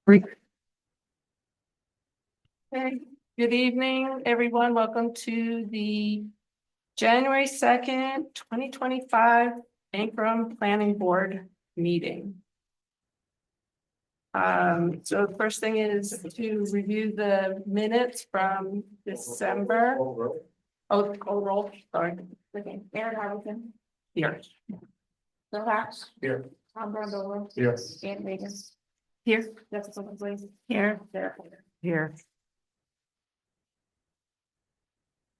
Okay, good evening, everyone. Welcome to the January 2nd, 2025 Ankrum Planning Board meeting. So the first thing is to review the minutes from December. Oh, call roll, sorry. Okay, Aaron Harrington, Here. Bill Hatch, Here. Tom Brandolo, Yes. Dan Reagan, Here. Jessica Blaze, Here. Sarah Porter. Here.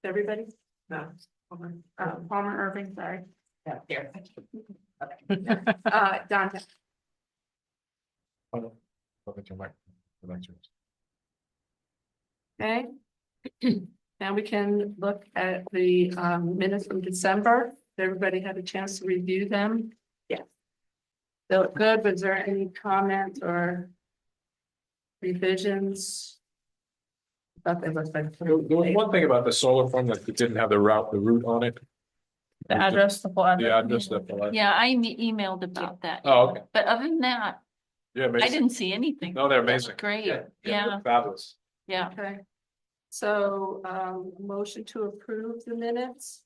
Everybody? No. Palmer Irving, sorry. Yeah, here. Don. Okay. Now we can look at the minutes from December. Everybody had a chance to review them? Yes. They look good. Was there any comments or revisions? I thought they looked like. There was one thing about the solar farm that it didn't have the route on it. The address, the full address. The address that. Yeah, I emailed about that. Oh, okay. But other than that, Yeah, I amazing. didn't see anything. No, they're amazing. Great, they're yeah, Fabulous. yeah. Okay. So, motion to approve the minutes.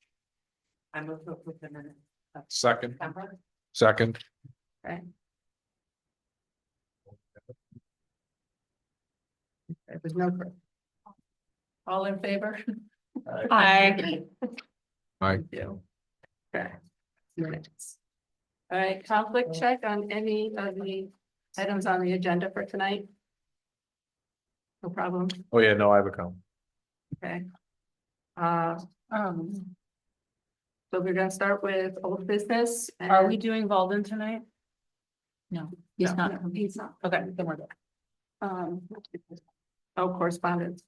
I move to approve the minutes. Second. December. Second. Okay. There was no. All in favor? Aye. Aye. Thank you. Okay. Minutes. All right, conflict check on any of the items on the agenda for tonight. No problem. Oh, yeah, no, I have a comment. Okay. So we're gonna start with old business. Are we doing Walden tonight? No, he's No, not. he's not. Okay, then we're good. Oh, correspondence.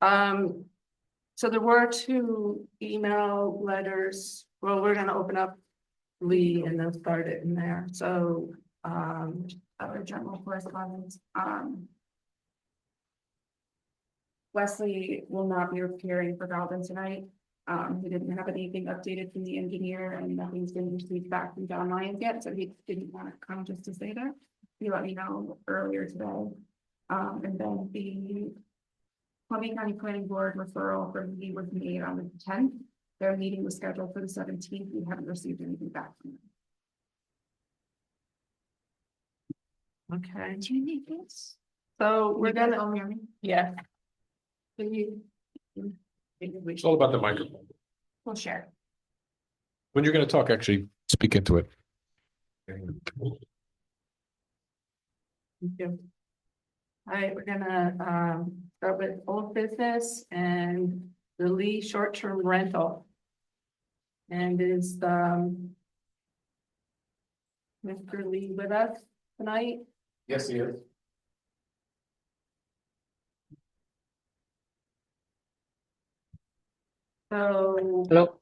So there were two email letters. Well, we're gonna open up Lee and then start it in there. So, Other general correspondence, Wesley will not be appearing for Galvin tonight. He didn't have anything updated from the engineer and nothing's been received back from John Lyons yet, so he didn't want to come just to say that. He let me know earlier today. And then the Columbia County Planning Board referral for me was made on the 10th. Their meeting was scheduled for the 17th. We haven't received anything back from them. okay. Do you need this? So we're gonna, all hear me? yeah. Can you? It's all about the microphone. We'll share. When you're going to talk, actually speak into it. Thank you. All right, we're gonna start with old business and the Lee short-term rental. And is Mr. Lee with us tonight? Yes, he is. So. Hello.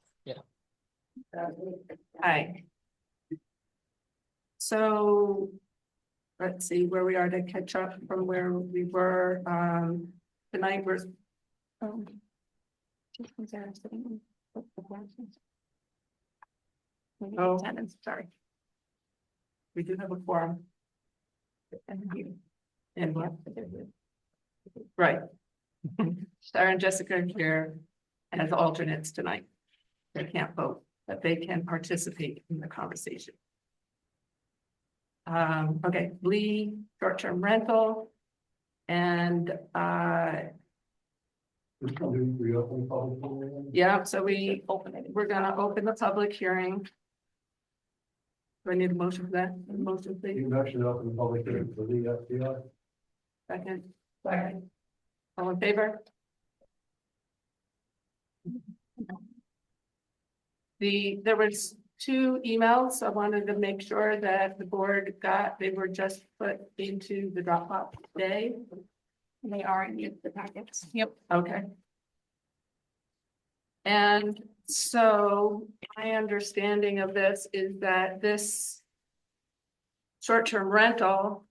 Hi. So. Let's see where we are to catch up from where we were, tonight we're. Oh. Sorry. We do have a quorum. And what? Right. Sarah and Jessica are here as alternates tonight. They can't vote, but they can participate in the conversation. Okay, Lee, short-term rental. And yeah, so we're gonna open the public hearing. Do I need a motion for that? A motion, please. Motion to open the public hearing for the FDR. Second. Second. All in favor? There was two emails. I wanted to make sure that the board got, they were just put into the Dropbox today. And they are in the packets. Yep. Okay. And so my understanding of this is that this short-term rental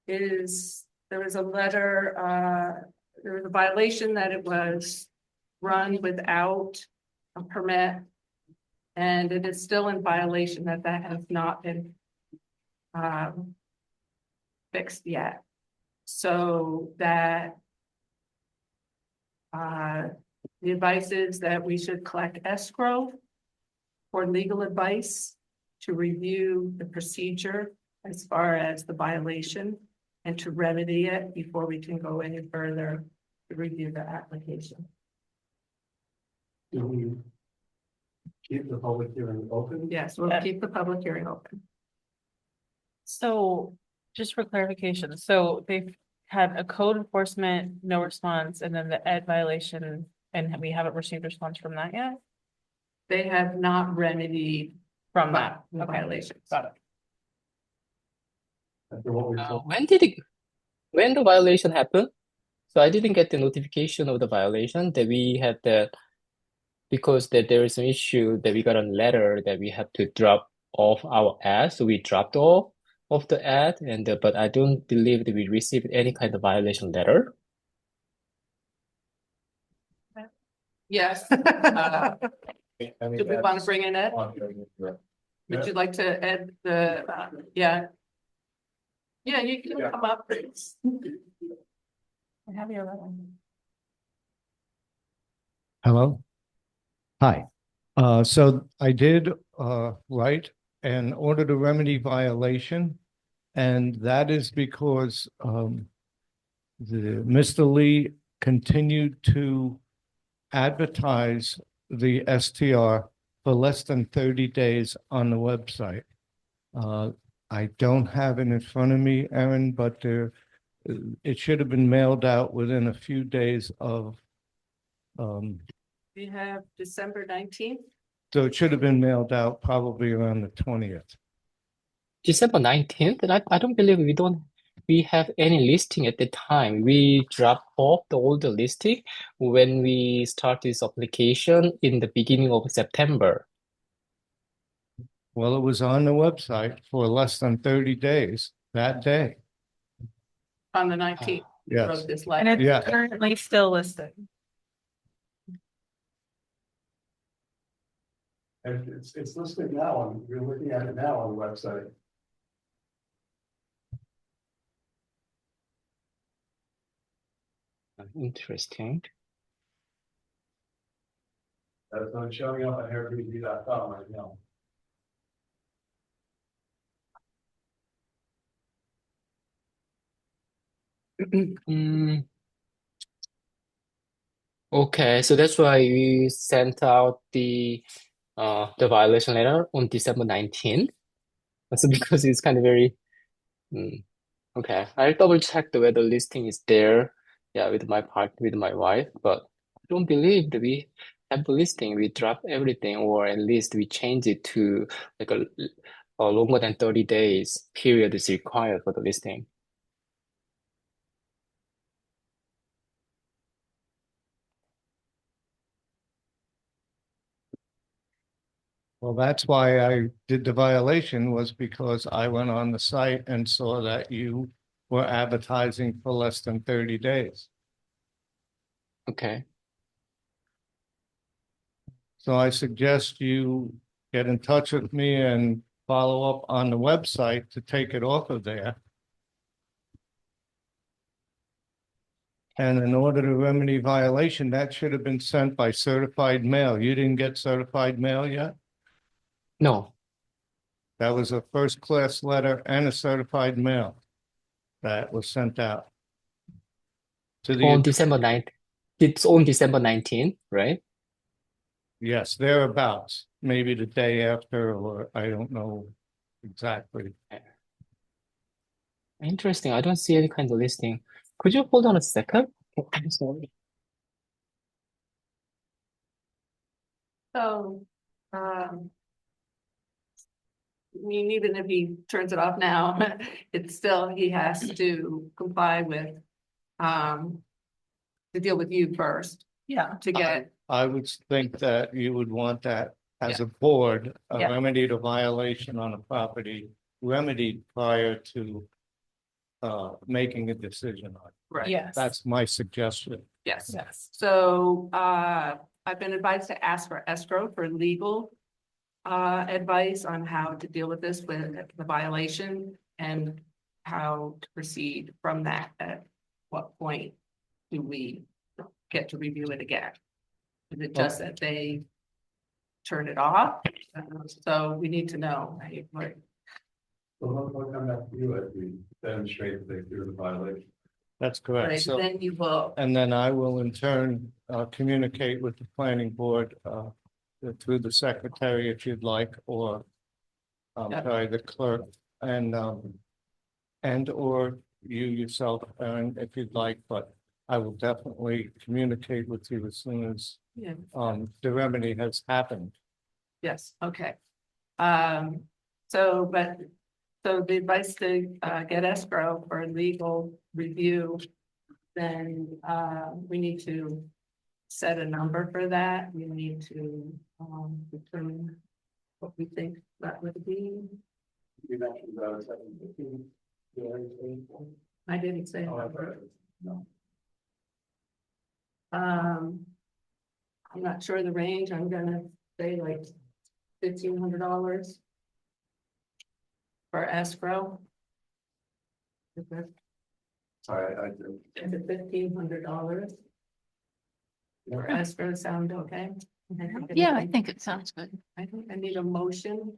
is, there was a letter, there was a violation that it was run without a permit. And it is still in violation that has not been fixed yet. so that the advice is that we should collect escrow for legal advice to review the procedure as far as the violation and to remedy it before we can go any further to review the application. Do we keep the public hearing open? Yes, we'll keep the public hearing open. So just for clarification, so they've had a code enforcement, no response, and then the ed violation, and we haven't received response from that yet? They have not remedied From that, the okay, violations. got it. After what we saw, When the violation happened? So I didn't get the notification of the violation that we had that because that there is an issue that we got a letter that we have to drop off our ad. So we dropped off of the ad but I don't believe that we received any kind of violation letter. Yes. Do we want to bring in Ed? Would you like to add the, yeah? Yeah, you can come up. I have your letter. Hello? Hi. So I did, write an order to remedy violation. And that is because, Mr. Lee continued to advertise the STR for less than 30 days on the website. I don't have it in front of me, Erin, but it should have been mailed out within a few days of, We have December 19th. so it should have been mailed out probably around the 20th. December 19th, and I don't believe we have any listing at the time. We dropped off all the listing when we start this application in the beginning of September. Well, it was on the website for less than 30 days that day. On the 19th, Yes. wrote this And letter. it's Yeah. currently still listed. And it's listed now, and you're looking at it now on the website. Interesting. That's not showing up on Airbnb.com right now. Okay, so that's why we sent out the violation letter on December 19th. That's because it's kind of very okay. I'll double check whether listing is there. Yeah, with my wife, but I don't believe that we have the listing. We drop everything, or at least we change it to like a longer than 30 days period is required for the listing. Well, that's why I did the violation, was because I went on the site and saw that you were advertising for less than 30 days. Okay. So I suggest you get in touch with me and follow up on the website to take it off of there. And in order to remedy violation, that should have been sent by certified mail. You didn't get certified mail yet? No. That was a first class letter and a certified mail that was sent out. To On the, December 9th. It's on December 19th, right? yes, thereabouts, maybe the day after, or I don't know exactly. Interesting. I don't see any kind of listing. Could you hold on a second? I'm sorry. So, I mean, even if he turns it off now, it's still, he has to comply with, to deal with you first Yeah. to get, I would think that you would want that as a board, a Yeah. remedy to violation on a property remedied prior to making a decision on it. right, Yes. That's my suggestion. yes. Yes. So, I've been advised to ask for escrow for legal advice on how to deal with this with the violation and how to proceed from that. At what point do we get to review it again? Is it just that they turn it off? So we need to know, right? So we'll come back to you as we demonstrate that they do the violation. That's correct. Right, So, then you will, and then I will in turn communicate with the planning board through the secretary if you'd like, or Yep. sorry, the clerk, and or you yourself, Aaron, if you'd like, but I will definitely communicate with you as soon as yeah, the remedy has happened. yes, okay. So the advice to get escrow for legal review, then we need to set a number for that. We need to determine what we think that would be. You mentioned about 7:15. I didn't say. a Oh, I've number. heard it. No. I'm not sure the range. I'm gonna say like $1,500 for escrow. Is Sorry, I do. it $1,500 for escrow? Sound okay? Yeah, I think it sounds good. I think I need a motion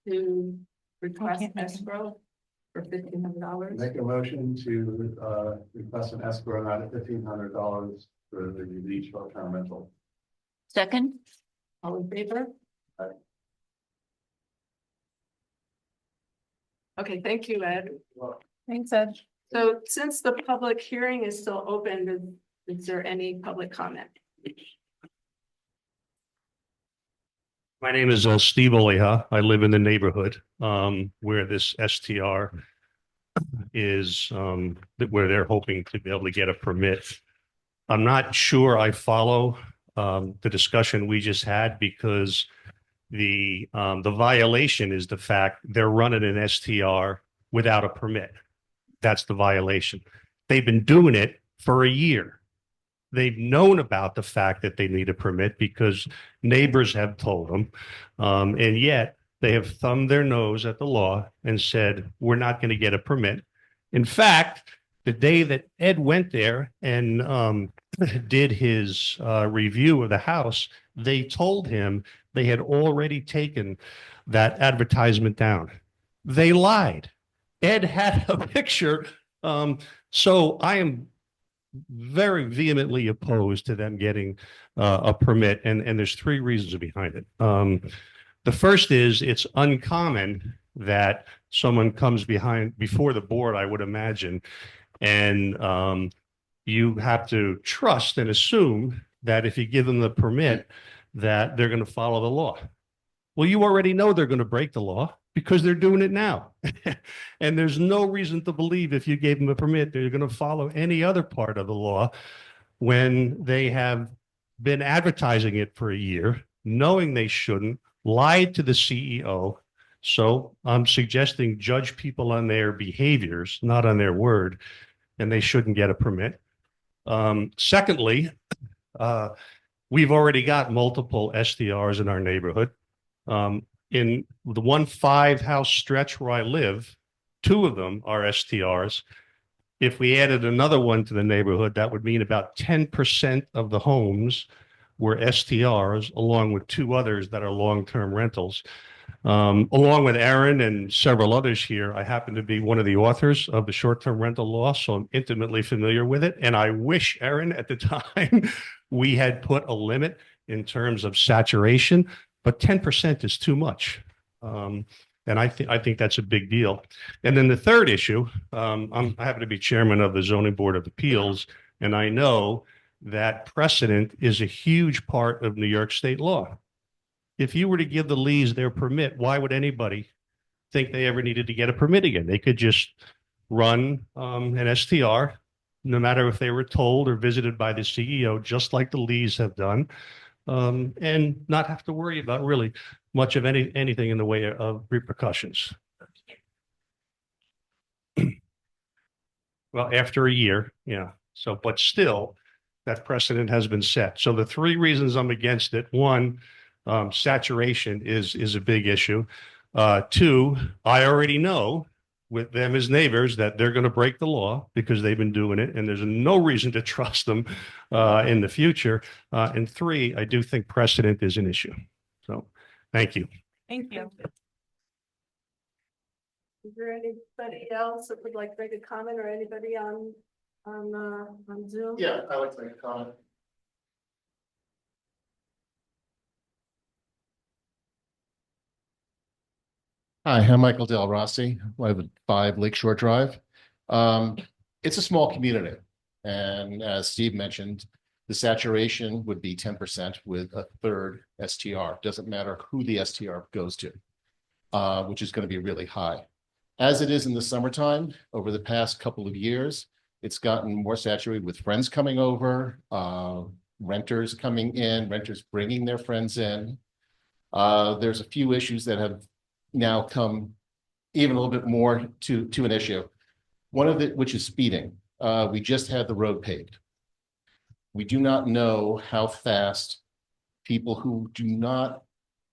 to request can't make it. escrow for $1,500. Make a motion to request an escrow amount of $1,500 for the beach short-term rental. Second, All in favor? Aye. Okay, thank you, Ed. Thanks, Ed. So since the public hearing is still open, is there any public comment? My name is Steve Oleha. I live in the neighborhood where this STR is, where they're hoping to be able to get a permit. I'm not sure I follow the discussion we just had, because the violation is the fact they're running an STR without a permit. That's the violation. They've been doing it for a year. They've known about the fact that they need a permit because neighbors have told them. And yet they have thumbed their nose at the law and said, we're not going to get a permit. In fact, the day that Ed went there and did his review of the house, they told him they had already taken that advertisement down. They lied. Ed had a picture. So I am very vehemently opposed to them getting a permit, and there's three reasons behind it. The first is it's uncommon that someone comes before the board, I would imagine, and you have to trust and assume that if you give them the permit, that they're going to follow the law. Well, you already know they're going to break the law because they're doing it now. And there's no reason to believe if you gave them a permit, they're going to follow any other part of the law when they have been advertising it for a year, knowing they shouldn't, lied to the CEO. So I'm suggesting judge people on their behaviors, not on their word, and they shouldn't get a permit. Secondly, we've already got multiple STRs in our neighborhood. In the 1-5-house stretch where I live, 2 of them are STRs. If we added another one to the neighborhood, that would mean about 10% of the homes were STRs, along with 2 others that are long-term rentals. Along with Aaron and several others here, I happen to be one of the authors of the short-term rental law, so I'm intimately familiar with it. And I wish, Aaron, at the time, we had put a limit in terms of saturation, but 10% is too much. And I think that's a big deal. And then the third issue, I happen to be chairman of the Zoning Board of Appeals, and I know that precedent is a huge part of New York state law. If you were to give the Lees their permit, why would anybody think they ever needed to get a permit again? They could just run an STR, no matter if they were told or visited by the CEO, just like the Lees have done, and not have to worry about really much of anything in the way of repercussions. Well, after a year, yeah. So, but still, that precedent has been set. So the 3 reasons I'm against it: 1, saturation is a big issue. 2, I already know with them as neighbors that they're going to break the law because they've been doing it, and there's no reason to trust them in the future. And three, I do think precedent is an issue. So, thank you. Thank you. Is there anybody else that would like to make a comment, or anybody on Zoom? Yeah, I like to make a comment. Hi, I'm Michael Del Rossi. I live at 5 Lakeshore Drive. It's a small community. And as Steve mentioned, the saturation would be 10% with a third STR. Doesn't matter who the STR goes to, which is going to be really high. As it is in the summertime, over the past couple of years, it's gotten more saturated with friends coming over, renters coming in, renters bringing their friends in. There's a few issues that have now come even a little bit more to an issue. One of it, which is speeding. We just had the road paved. We do not know how fast people who do not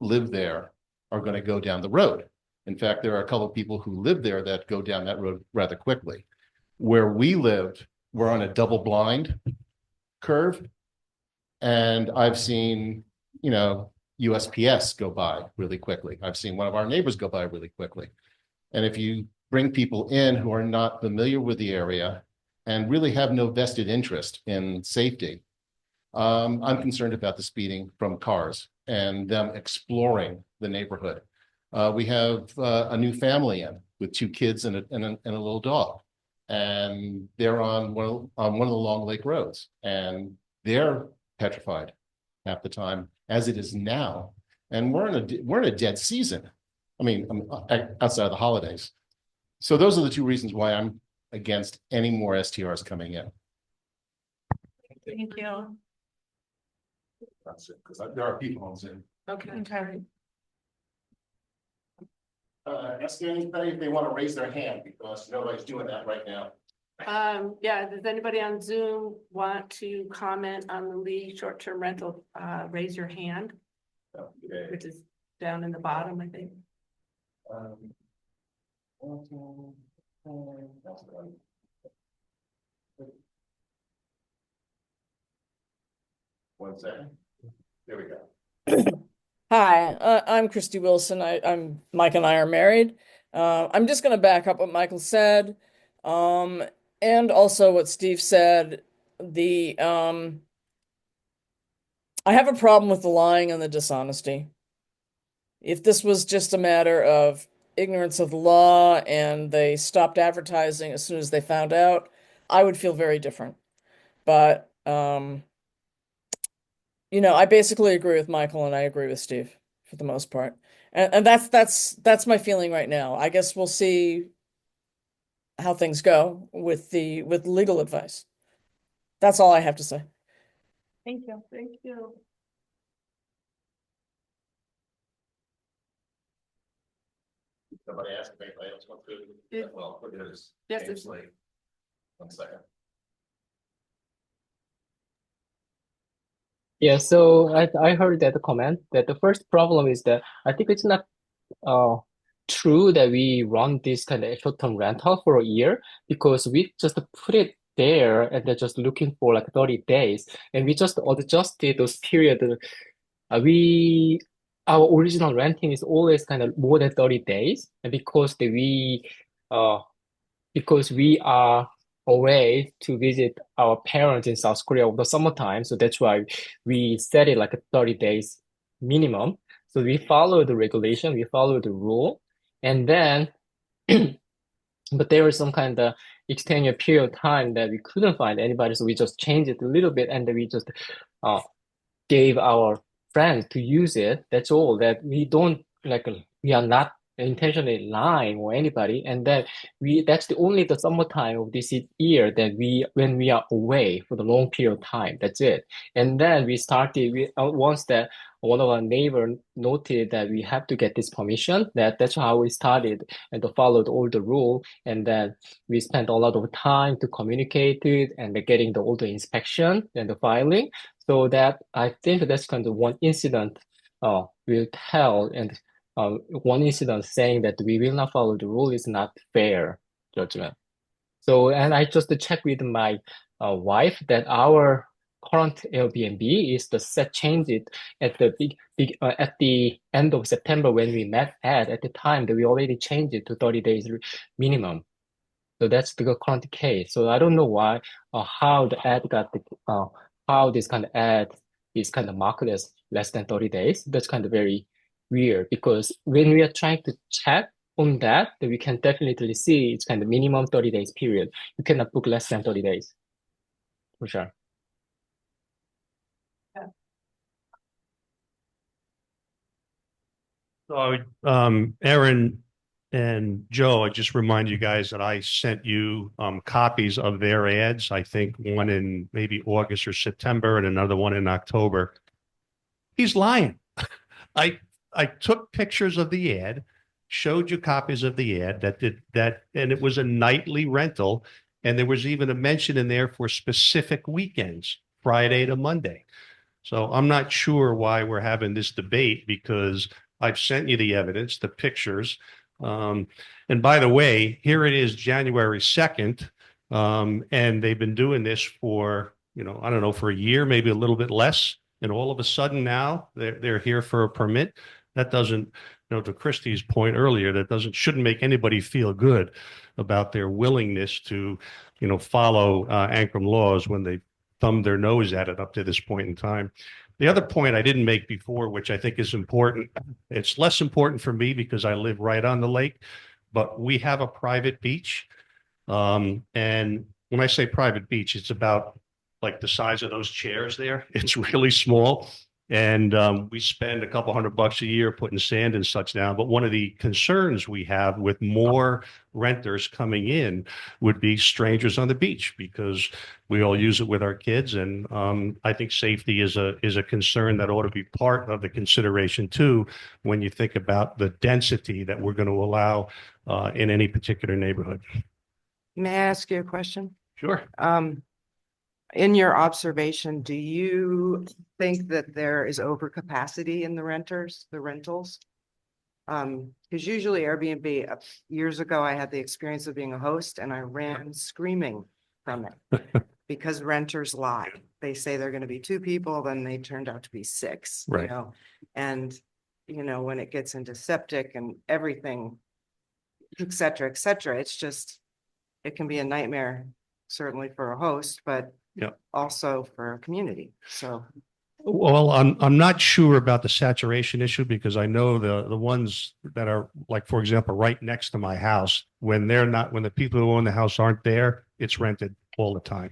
live there are going to go down the road. In fact, there are a couple of people who live there that go down that road rather quickly. Where we live, we're on a double blind curve. And I've seen, USPS go by really quickly. I've seen one of our neighbors go by really quickly. And if you bring people in who are not familiar with the area and really have no vested interest in safety, I'm concerned about the speeding from cars and them exploring the neighborhood. We have a new family in with 2 kids and a little dog, and they're on one of the Long Lake roads, and they're petrified half the time as it is now. And we're in a dead season. I mean, outside of the holidays. So those are the 2 reasons why I'm against any more STRs coming in. Thank you. That's it, because there are people on Zoom. Okay. Ask anybody if they want to raise their hand, because nobody's doing that right now. Yeah, does anybody on Zoom want to comment on the Lee short-term rental? Raise your hand, Okay. which is down in the bottom, I think. One second. There we go. Hi, I'm Christy Wilson. I'm Mike and I are married. I'm just going to back up what Michael said, and also what Steve said. I have a problem with the lying and the dishonesty. If this was just a matter of ignorance of the law and they stopped advertising as soon as they found out, I would feel very different. But I basically agree with Michael and I agree with Steve for the most part. And that's my feeling right now. I guess we'll see how things go with legal advice. That's all I have to say. Thank you. Thank you. Somebody asked if anybody else wants to. Yes. Well, look at this. Yes, James it's- Lee. One second. Yeah, so I heard that comment that the first problem is that I think it's not true that we run this kind of short-term rental for a year, because we just put it there and they're just looking for like 30 days, and we just adjusted those period. Our original renting is always kind of more than 30 days, and because we are away to visit our parents in South Korea over the summertime, so that's why we set it like a 30 days minimum. So we follow the regulation, we follow the rule, and then but there was some kind of extended period of time that we couldn't find anybody, so we just changed it a little bit, and then we just gave our friends to use it. That's all. That we don't we are not intentionally lying or anybody, and that that's the only the summertime of this year that when we are away for the long period of time. That's it. And then we started once that one of our neighbor noted that we have to get this permission, that's how we started and followed all the rule, and then we spent a lot of time to communicate it and getting all the inspection and the filing. So that I think that's kind of one incident will tell and one incident saying that we will not follow the rule is not fair judgment. So, and I just checked with my wife that our current Airbnb is the set change it at the at the end of September when we met at the time that we already changed it to 30 days minimum. So that's the current case. So I don't know why how the ad got how this kind of ad is kind of marked as less than 30 days. That's kind of very weird because when we are trying to check on that, then we can definitely see it's kind of minimum 30 days period. You cannot book less than 30 days. For sure. So, Aaron and Joe, I just remind you guys that I sent you copies of their ads. I think one in maybe August or September and another one in October. He's lying. I took pictures of the ad, showed you copies of the ad and it was a nightly rental. And there was even a mention in there for specific weekends, Friday to Monday. So I'm not sure why we're having this debate because I've sent you the evidence, the pictures. And by the way, here it is January 2nd. And they've been doing this for, I don't know, for a year, maybe a little bit less. And all of a sudden now they're here for a permit. That doesn't, to Christie's point earlier, shouldn't make anybody feel good about their willingness to, follow Ancram laws when they thumbed their nose at it up to this point in time. The other point I didn't make before, which I think is important, it's less important for me because I live right on the lake, but we have a private beach. And when I say private beach, it's about like the size of those chairs there. It's really small. And we spend a couple $100 a year putting sand and such down. But one of the concerns we have with more renters coming in would be strangers on the beach because we all use it with our kids. And I think safety is a concern that ought to be part of the consideration too when you think about the density that we're going to allow in any particular neighborhood. May I ask you a question? Sure. In your observation, do you think that there is overcapacity in the rentals? Because usually Airbnb, years ago, I had the experience of being a host and I ran screaming from it because renters lie. They say they're going to be 2 people, then they turned out to be 6, Right. And, when it gets into septic and everything, et cetera, it's just, it can be a nightmare, certainly for a host, but also for a community. So, well, I'm not sure about the saturation issue because I know the ones that are like, for example, right next to my house, when the people who own the house aren't there, it's rented all the time.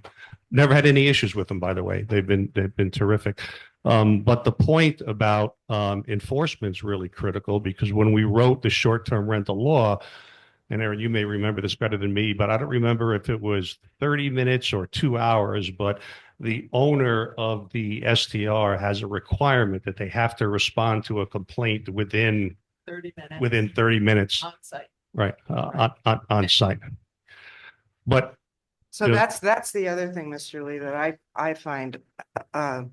Never had any issues with them, by the way. They've been terrific. But the point about enforcement is really critical because when we wrote the short-term rental law, and Aaron, you may remember this better than me, but I don't remember if it was 30 minutes or 2 hours, but the owner of the STR has a requirement that they have to respond to a complaint within 30 minutes. Within 30 minutes. On site. Right, on site. But so that's the other thing, Mr. Lee, that I find a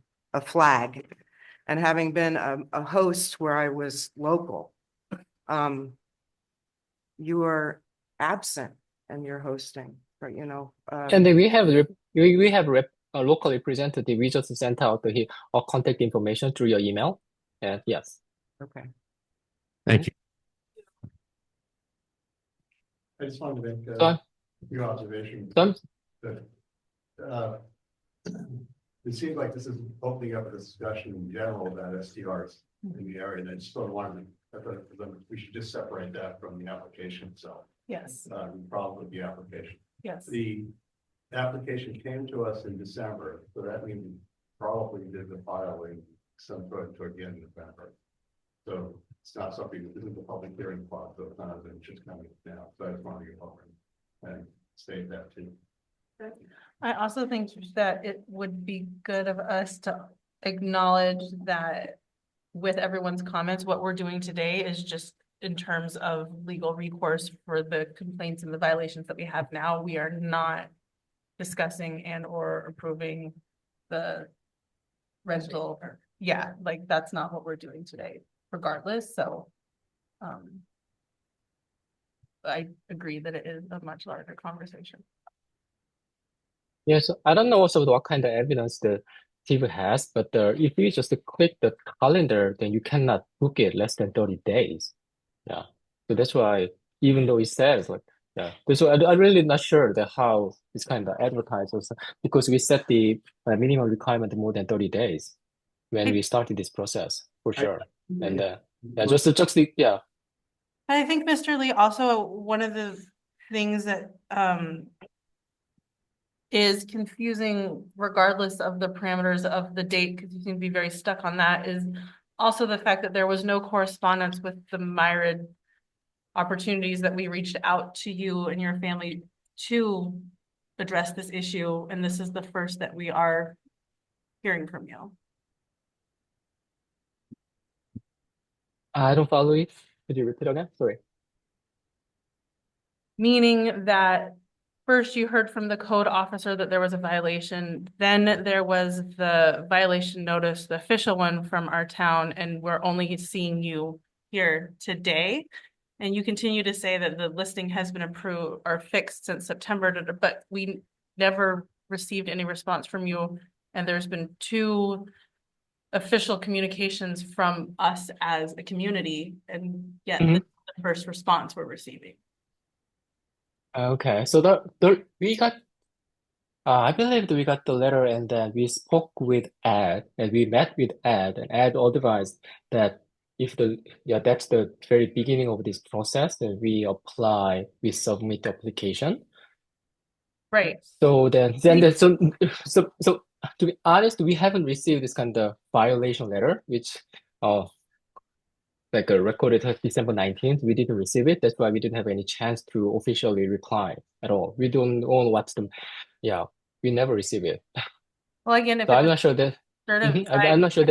flag. And having been a host where I was local, you are absent and you're hosting, right? And then we have a local representative. We just sent out our contact information through your email. And yes. Okay. Thank you. I just wanted to make a few observations. That, it seems like this is opening up a discussion in general about STRs in the area, and I just sort of wanted we should just separate that from the application itself. Yes. The problem with the application. Yes. The application came to us in December, so that means we probably did the filing sometime toward the end of November. So it's not something that isn't the public hearing part, so it's not as it's just coming now. So I just want to get over and state that too. I also think that it would be good of us to acknowledge that with everyone's comments, what we're doing today is just in terms of legal recourse for the complaints and the violations that we have now. We are not discussing and or approving the rental. Yeah, like that's not what we're doing today, regardless. So I agree that it is a much larger conversation. Yes, I don't know also what kind of evidence the TV has, but if you just click the calendar, then you cannot book it less than 30 days. Yeah. So that's why, even though it says like, yeah, that's why I'm really not sure that how it's kind of advertised also, because we set the minimum requirement more than 30 days when we started this process, for sure. And yeah, yeah. I think, Mr. Lee, also one of the things that is confusing regardless of the parameters of the date, because you seem to be very stuck on that, is also the fact that there was no correspondence with the Myrid opportunities that we reached out to you and your family to address this issue, and this is the first that we are hearing from you. I don't follow it. Could you repeat again? Sorry. Meaning that first you heard from the code officer that there was a violation, then there was the violation notice, the official one from our town, and we're only seeing you here today. And you continue to say that the listing has been approved or fixed since September, but we never received any response from you. And there's been 2 official communications from us as a community, and yet this is the first response we're receiving. Okay, so we got, I believe that we got the letter and then we spoke with Ed and we met with Ed, and Ed advised that if that's the very beginning of this process, then we submit the application. Right. So so to be honest, we haven't received this kind of violation letter, which like recorded December 19th. We didn't receive it. That's why we didn't have any chance to officially reply at all. We don't know we never receive it. Well, again, if So I'm not sure that I'm not sure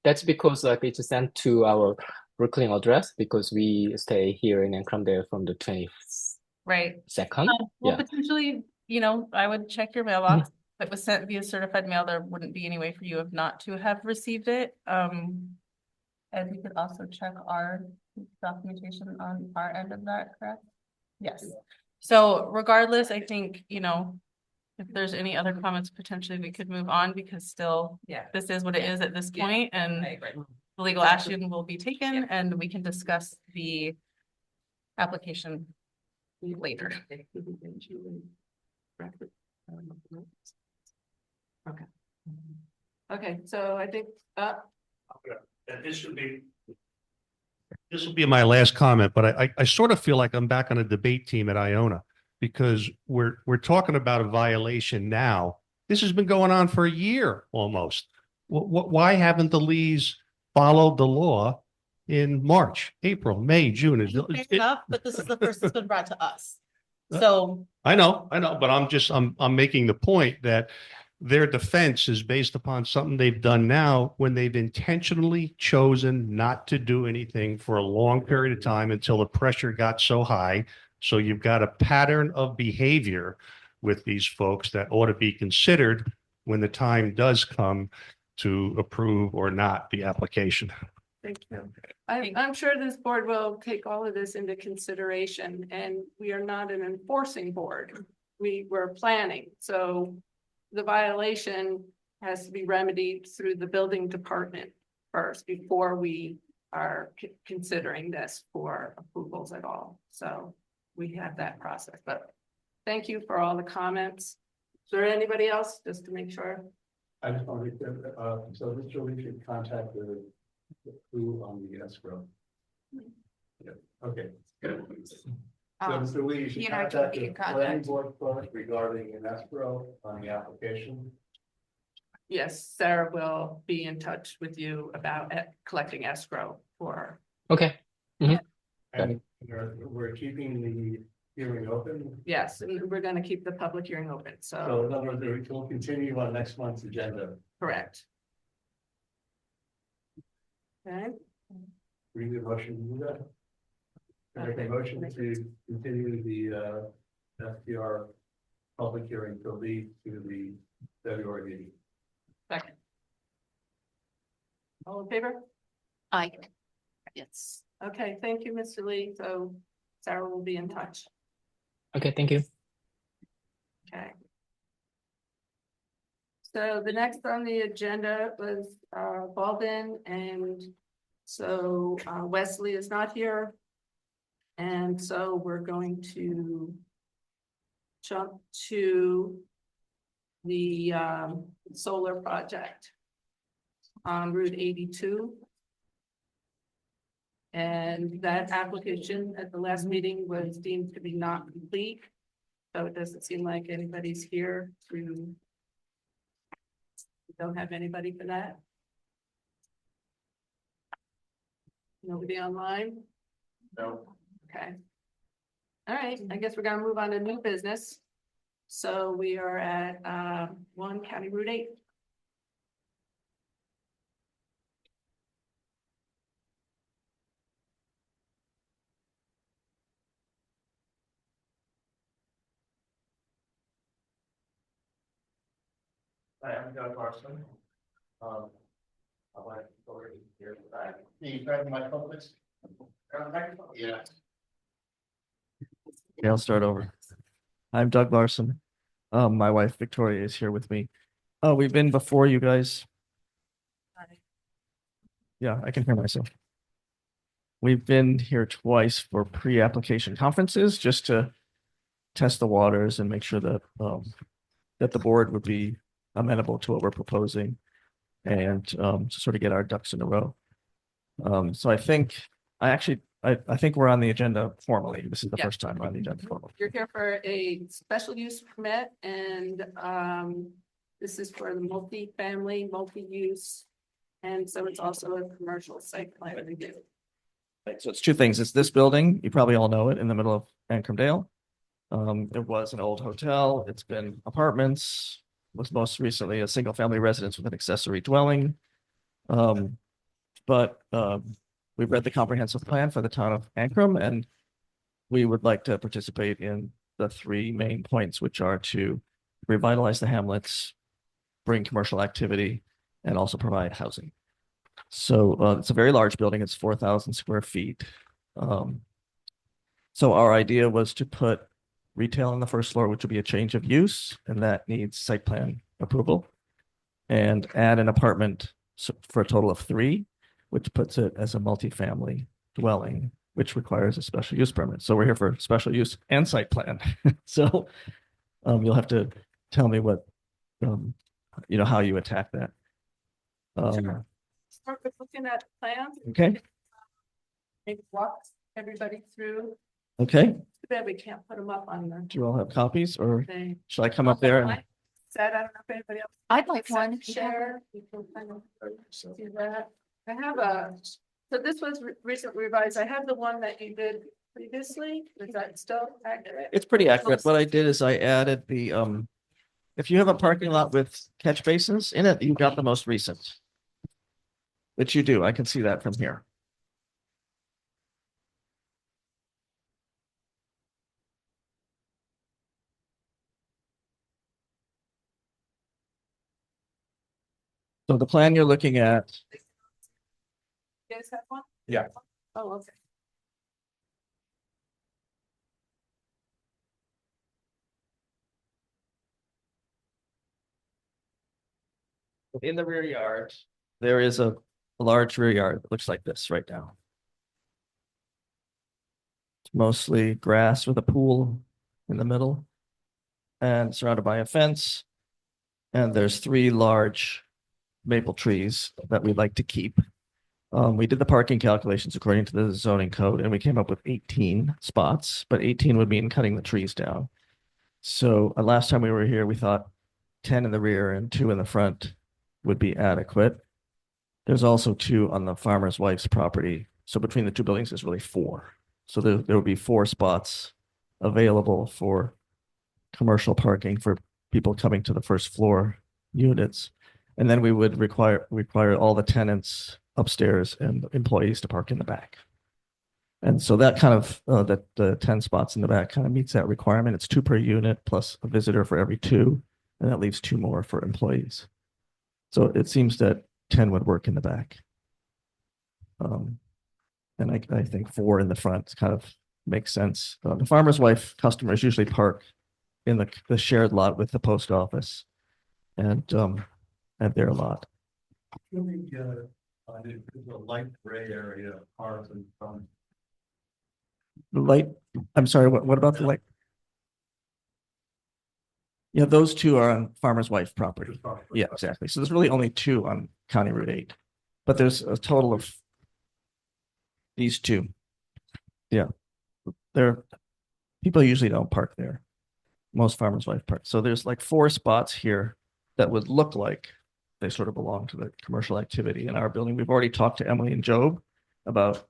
that's because like it's sent to our Brooklyn address, because we stay here in Ancromdale from the 22nd. Right. Yeah. Potentially, I would check your mailbox. If it was sent via certified mail, there wouldn't be any way for you not to have received it. And we could also check our documentation on our end of that, correct? Yes. So regardless, I think, if there's any other comments, potentially we could move on, because still, this is what it is at this point, and the legal action will be taken, and we can discuss the application later. Okay, so I think, And this will be my last comment, but I sort of feel like I'm back on a debate team at Iona, because we're talking about a violation now. This has been going on for a year almost. Why haven't the Lees followed the law in March, April, May, June? Enough, but this is the first that's been brought to us. So I know, but I'm making the point that their defense is based upon something they've done now, when they've intentionally chosen not to do anything for a long period of time until the pressure got so high. So you've got a pattern of behavior with these folks that ought to be considered when the time does come to approve or not the application. thank you. I'm sure this board will take all of this into consideration, and we are not an enforcing board. We were planning, so the violation has to be remedied through the building department first before we are considering this for approvals at all. So we have that process, but thank you for all the comments. Is there anybody else, just to make sure? I just want to be clear, so Mr. Lee should contact the who on the escrow. Yeah, okay. So Mr. Lee, you should contact the planning board clerk regarding an escrow on the application. Yes, Sarah will be in touch with you about collecting escrow for. Okay. And we're keeping the hearing open. Yes, and we're going to keep the public hearing open, So so, in other words, we'll continue on next month's agenda. correct. Okay, We need a motion to do that. I make a motion to continue the FTR public hearing to lead to the February meeting. second. All in favor? I, yes. Okay, thank you, Mr. Lee. So Sarah will be in touch. Okay, thank you. Okay. So the next on the agenda was Baldwin, and so Wesley is not here. And so we're going to jump to the solar project on Route 82. And that application at the last meeting was deemed to be not complete. So it doesn't seem like anybody's here to. We don't have anybody for that. Nobody online? No. Okay. All right, I guess we're gonna move on to new business. So we are at 1 County Route 8. Hi, I'm Doug Carson. I want to go over here. Can you grab the microphone, please? Grab the microphone? Yeah. Okay, I'll start over. I'm Doug Larson. My wife Victoria is here with me. We've been before you guys. Yeah, I can hear myself. We've been here twice for pre-application conferences just to test the waters and make sure that that the board would be amenable to what we're proposing and to sort of get our ducks in a row. So I think I think we're on the agenda formally. This is the Yeah. first time we're on the agenda formally. You're here for a special use permit, and this is for the multi-family, multi-use. And so it's also a commercial site plan review. Right, so it's two things. It's this building. You probably all know it, in the middle of Ancrumdale. It was an old hotel. It's been apartments, was most recently a single family residence with an accessory dwelling. But we've read the comprehensive plan for the town of Ancrum, and we would like to participate in the three main points, which are to revitalize the hamlets, bring commercial activity, and also provide housing. So it's a very large building. It's 4,000 square feet. So our idea was to put retail on the first floor, which would be a change of use, and that needs site plan approval, and add an apartment for a total of 3, which puts it as a multifamily dwelling, which requires a special use permit. So we're here for special use and site plan. So you'll have to tell me what, how you attack that. Start with looking at the plans. Okay. Maybe walk everybody through. Okay. Too bad we can't put them up on the Do you all have copies, or thing. should I come up there? And Said, I don't know if anybody else. I'd like one if you have Share. You can kind of do that. I have so this was recently revised. I have the one that you did previously. Is that still accurate? It's pretty accurate. What I did is I added the, if you have a parking lot with catch basins in it, you got the most recent. Which you do. I can see that from here. So the plan you're looking at, You guys have one? Yeah. Oh, okay. in the rear yard, there is a large rear yard that looks like this right now. It's mostly grass with a pool in the middle and surrounded by a fence. And there's 3 large maple trees that we'd like to keep. We did the parking calculations according to the zoning code, and we came up with 18 spots, but 18 would mean cutting the trees down. So last time we were here, we thought 10 in the rear and 2 in the front would be adequate. There's also 2 on the farmer's wife's property. So between the 2 buildings, there's really 4. So there will be 4 spots available for commercial parking for people coming to the first floor units. And then we would require all the tenants upstairs and employees to park in the back. And so that kind of, the 10 spots in the back kind of meets that requirement. It's 2 per unit plus a visitor for every 2, and that leaves 2 more for employees. So it seems that 10 would work in the back. And I think 4 in the front kind of makes sense. The farmer's wife customers usually park in the shared lot with the post office and at their lot. The light gray area, cars and some. The light, I'm sorry, what about the light? Yeah, those 2 are on farmer's wife property. Yeah, exactly. So there's really only 2 on County Route 8, but there's a total of these 2. Yeah, people usually don't park there. Most farmers' wife park. So there's like 4 spots here that would look like they sort of belong to the commercial activity in our building. We've already talked to Emily and Job about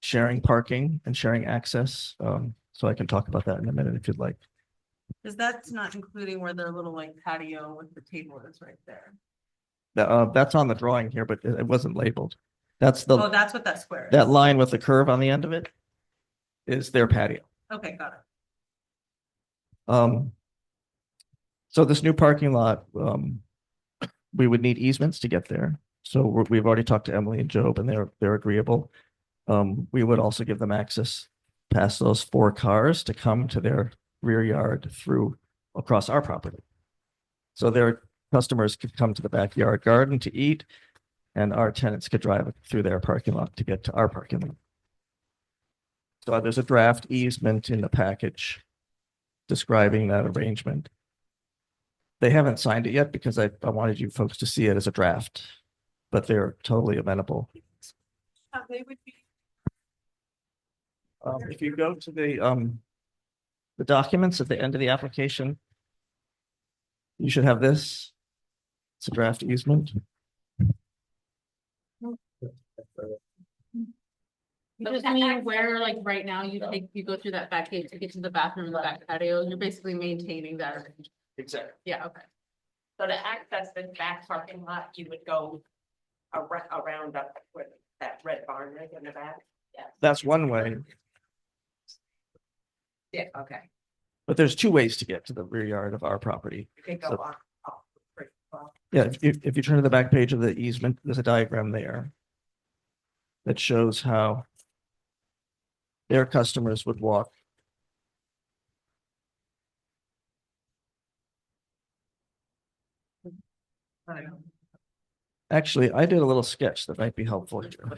sharing parking and sharing access. So I can talk about that in a minute if you'd like. Is that's not including where their little like patio with the table is right there? That's on the drawing here, but it wasn't labeled. That's Oh, that's what that square is. that line with the curve on the end of it is their patio. Okay, got it. So this new parking lot, we would need easements to get there. So we've already talked to Emily and Job and they're agreeable. We would also give them access past those 4 cars to come to their rear yard through across our property. So their customers could come to the backyard garden to eat and our tenants could drive through their parking lot to get to our parking lot. So there's a draft easement in the package describing that arrangement. They haven't signed it yet because I wanted you folks to see it as a draft, but they're totally amenable. They would be. If you go to the documents at the end of the application, you should have this. It's a draft easement. You just mean where, like, right now, you go through that back gate to get to the bathroom and the back patio, you're basically maintaining that arrangement. Exactly. Yeah, okay. So to access the back parking lot, you would go around up where that red barn is in the back? Yeah. That's one way, Yeah, okay. but there's 2 ways to get to the rear yard of our property. You can go So- on. Pretty well. Yeah, if you turn to the back page of the easement, there's a diagram there that shows how their customers would walk. Actually, I did a little sketch that might be helpful here.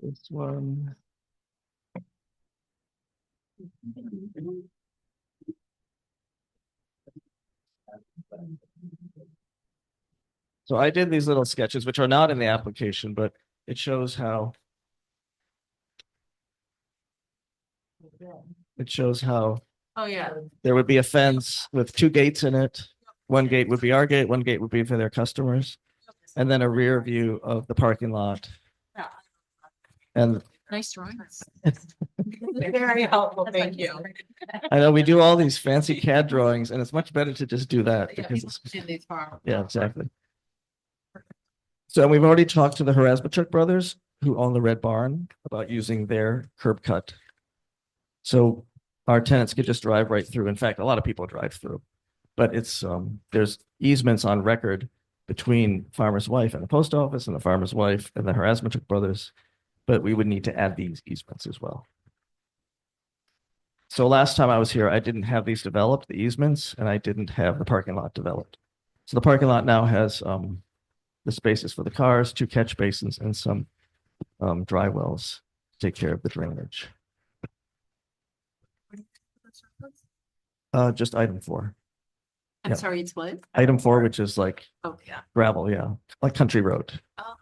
This one. So I did these little sketches, which are not in the application, but it shows how Oh, yeah. there would be a fence with 2 gates in it. One gate would be our gate, one gate would be for their customers, and then a rear view of the parking lot. And Nice drawings. Very helpful, thank you. I know we do all these fancy CAD drawings, and it's much better to just do that Yeah, because it's, in these farms. yeah, exactly. So we've already talked to the Harasmachuk brothers who own the Red Barn about using their curb cut. So our tenants could just drive right through. In fact, a lot of people drive through, but it's there's easements on record between farmer's wife and the post office and the farmer's wife and the Harasmachuk brothers, but we would need to add these easements as well. So last time I was here, I didn't have these developed, the easements, and I didn't have the parking lot developed. So the parking lot now has the spaces for the cars, 2 catch basins, and some dry wells to take care of the drainage. Just item 4. I'm Yeah. sorry, it's what? Item 4, which is like Oh, yeah. gravel, yeah, like country road. Oh.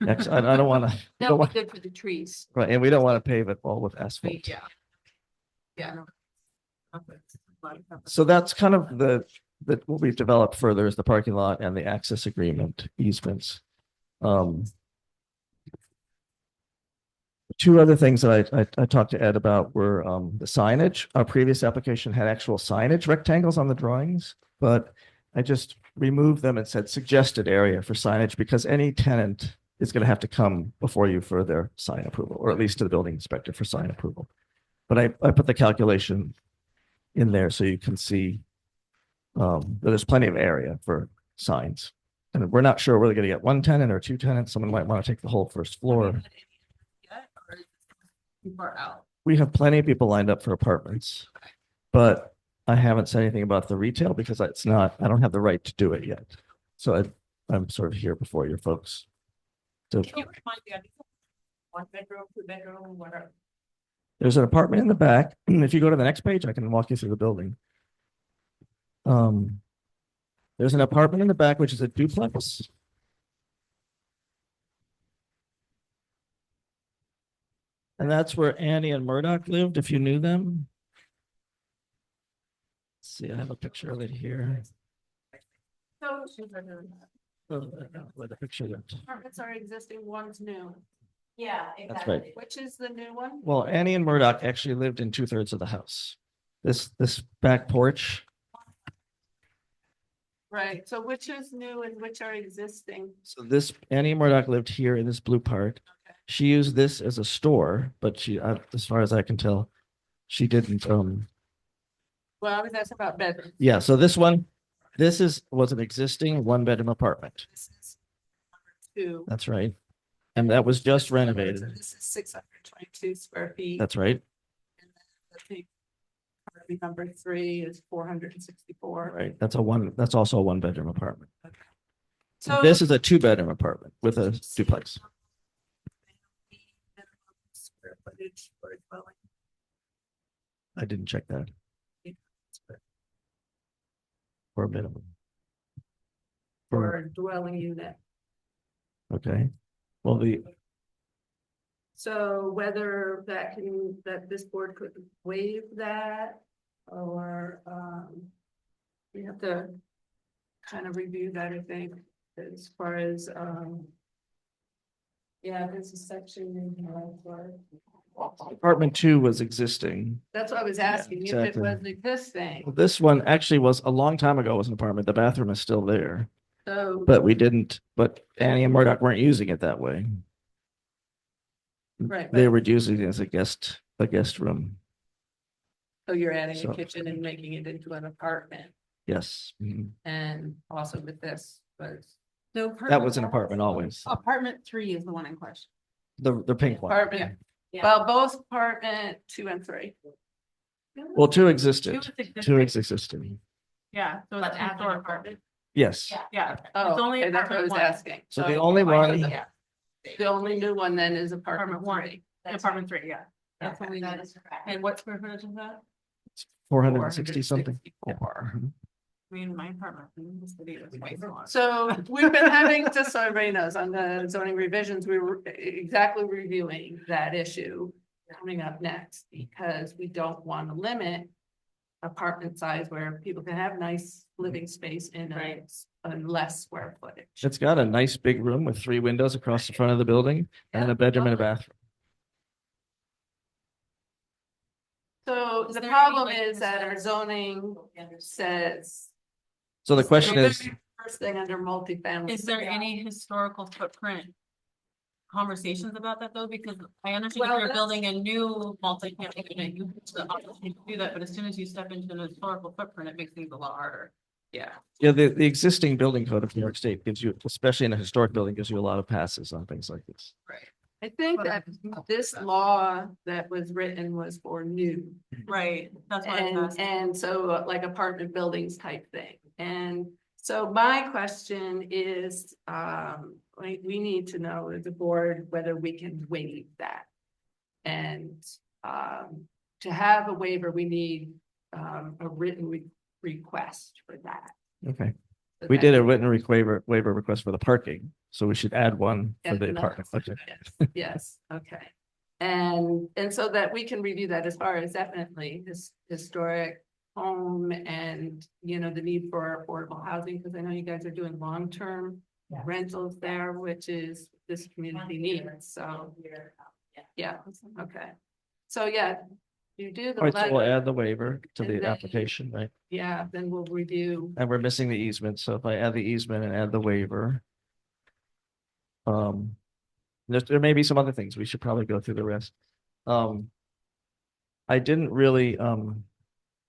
Yeah, 'cause I don't want to, That would be good for the trees. right, and we don't want to pave it all with asphalt. Yeah. Yeah. So that's kind of what we've developed further is the parking lot and the access agreement easements. 2 other things that I talked to Ed about were the signage. Our previous application had actual signage rectangles on the drawings, but I just removed them and said suggested area for signage because any tenant is going to have to come before you for their sign approval, or at least to the building inspector for sign approval. But I put the calculation in there so you can see that there's plenty of area for signs. And we're not sure whether we're gonna get one tenant or two tenants. Someone might want to take the whole first floor. Too far out. We have plenty of people lined up for apartments. But I haven't said anything about the retail because it's not, I don't have the right to do it yet. So I'm sort of here before your folks. So Can you remind me, one bedroom, two bedroom, whatever? there's an apartment in the back. If you go to the next page, I can walk you through the building. There's an apartment in the back, which is a duplex. And that's where Annie and Murdoch lived, if you knew them. Let's see, I have a picture of it here. So Where the picture went. apartments are existing, one's new. Yeah, That's right. exactly. Which is the new one? Well, Annie and Murdoch actually lived in 2/3 of the house. This back porch, Right, so which is new and which are existing? so this, Annie Murdoch lived here in this blue part. She used this as a store, but she, as far as I can tell, she didn't, Well, that's about bedrooms. yeah, so was an existing one-bedroom apartment. This is number 2. That's right. And that was just So renovated. this is 622 square feet. That's right, I think apartment number 3 is 464. right. That's also a one-bedroom apartment. So This is a two-bedroom apartment with a duplex. square footage for a dwelling. I didn't check that. For a minimum. For a dwelling unit. Okay. Well, So whether that this board could waive that, or, we have to kind of review that, I think, as far as, yeah, there's a section in here for, apartment 2 was existing. that's what I was asking, if it exactly. was existing, This one actually was a long time ago was an apartment. The bathroom is still there, so. but Annie and Murdoch weren't using it that way. Right, They but- were using it as a guest room. So you're adding So- a kitchen and making it into an apartment, Yes. Mhm. and also with this was. So That was an apartment always. Apartment 3 is the one in question. The pink one. Apartment, Yeah. well, both apartment 2 and 3. Well, two existed. Two existing. existed. Yeah, so But it's as an historical. apartment. Yes. Yeah. Oh, It's only okay, that's what I was apartment one. asking. So the only one, Yeah. The only new one then is apartment Apartment 1. 3. Apartment 3, yeah. That's what we that need. is correct. And what square footage is that? 460 something. 464. Mhm. I mean, my apartment in the city is way smaller. So we've been having, just so everybody knows, on the zoning revisions, we were exactly reviewing that issue coming up next, because we don't want to limit apartment size where people can have nice living space in a less square footage. It's got a nice big room with 3 windows across the front of the building and a bedroom and a bathroom. So Is the there problem any way is that our zoning says. So the question the is, very First thing under multifamily. Is there any historical footprint conversations about that though? Because I understand Well, if you're that's- building a new multi-family unit, you have the opportunity to do that, but as soon as you step into an historical footprint, it makes things a lot harder. Yeah. yeah, the existing building code of New York State gives you, especially in a historic building, gives you a lot of passes on things like this. I think that this law that was written was for new. Right, that's why I was And, asking. and so like apartment buildings type thing. And so my question is, we need to know as a board whether we can waive that. And, to have a waiver, we need, a written request for that. Okay. So We that- did a written waiver request for the parking, so we should add one for Yes, the no, apartment. Okay. Yes, okay. And so that we can review that as far as definitely this historic home and, you know, the need for affordable housing, because I know you guys are doing long-term rentals there, which is this community needs, so, yeah, okay. So, yeah, you do the All right, so we'll letter, add the waiver to and the then- application, right? yeah, then we'll review. And we're missing the easement, so if I add the easement and add the waiver. There may be some other things, we should probably go through the rest. I didn't really,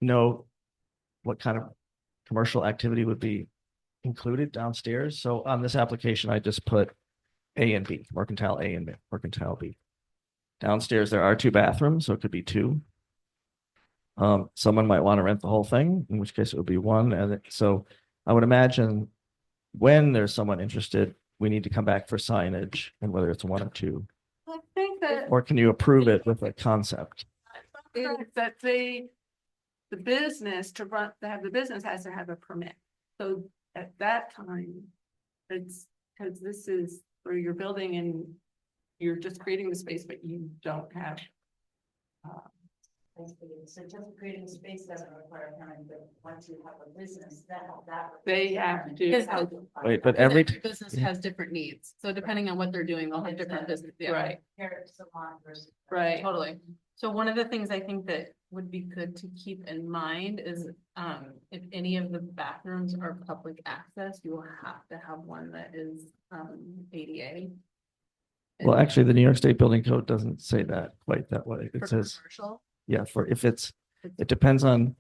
know what kind of commercial activity would be included downstairs. So on this application, I just put A and B, mercantile A and mercantile B. Downstairs, there are 2 bathrooms, so it could be 2. Someone might want to rent the whole thing, in which case it would be 1. And so I would imagine when there's someone interested, we need to come back for signage and whether it's 1 or 2. I think that Or can you approve it with a concept? is that the business to have the business has to have a permit. So at that time, it's, because this is where you're building and you're just creating the space, but you don't have. So just creating space doesn't require a permit, but once you have a business, that. They have to. Wait, but every, Business has different needs, so depending on what they're doing, they'll have different business. Yeah. Right, Hair salon versus. right. Totally. So one of the things I think that would be good to keep in mind is, if any of the bathrooms are public access, you will have to have one that is, ADA. well, actually, the New York State Building Code doesn't say that quite that way. It For says, commercial. yeah, for if it's, it depends on,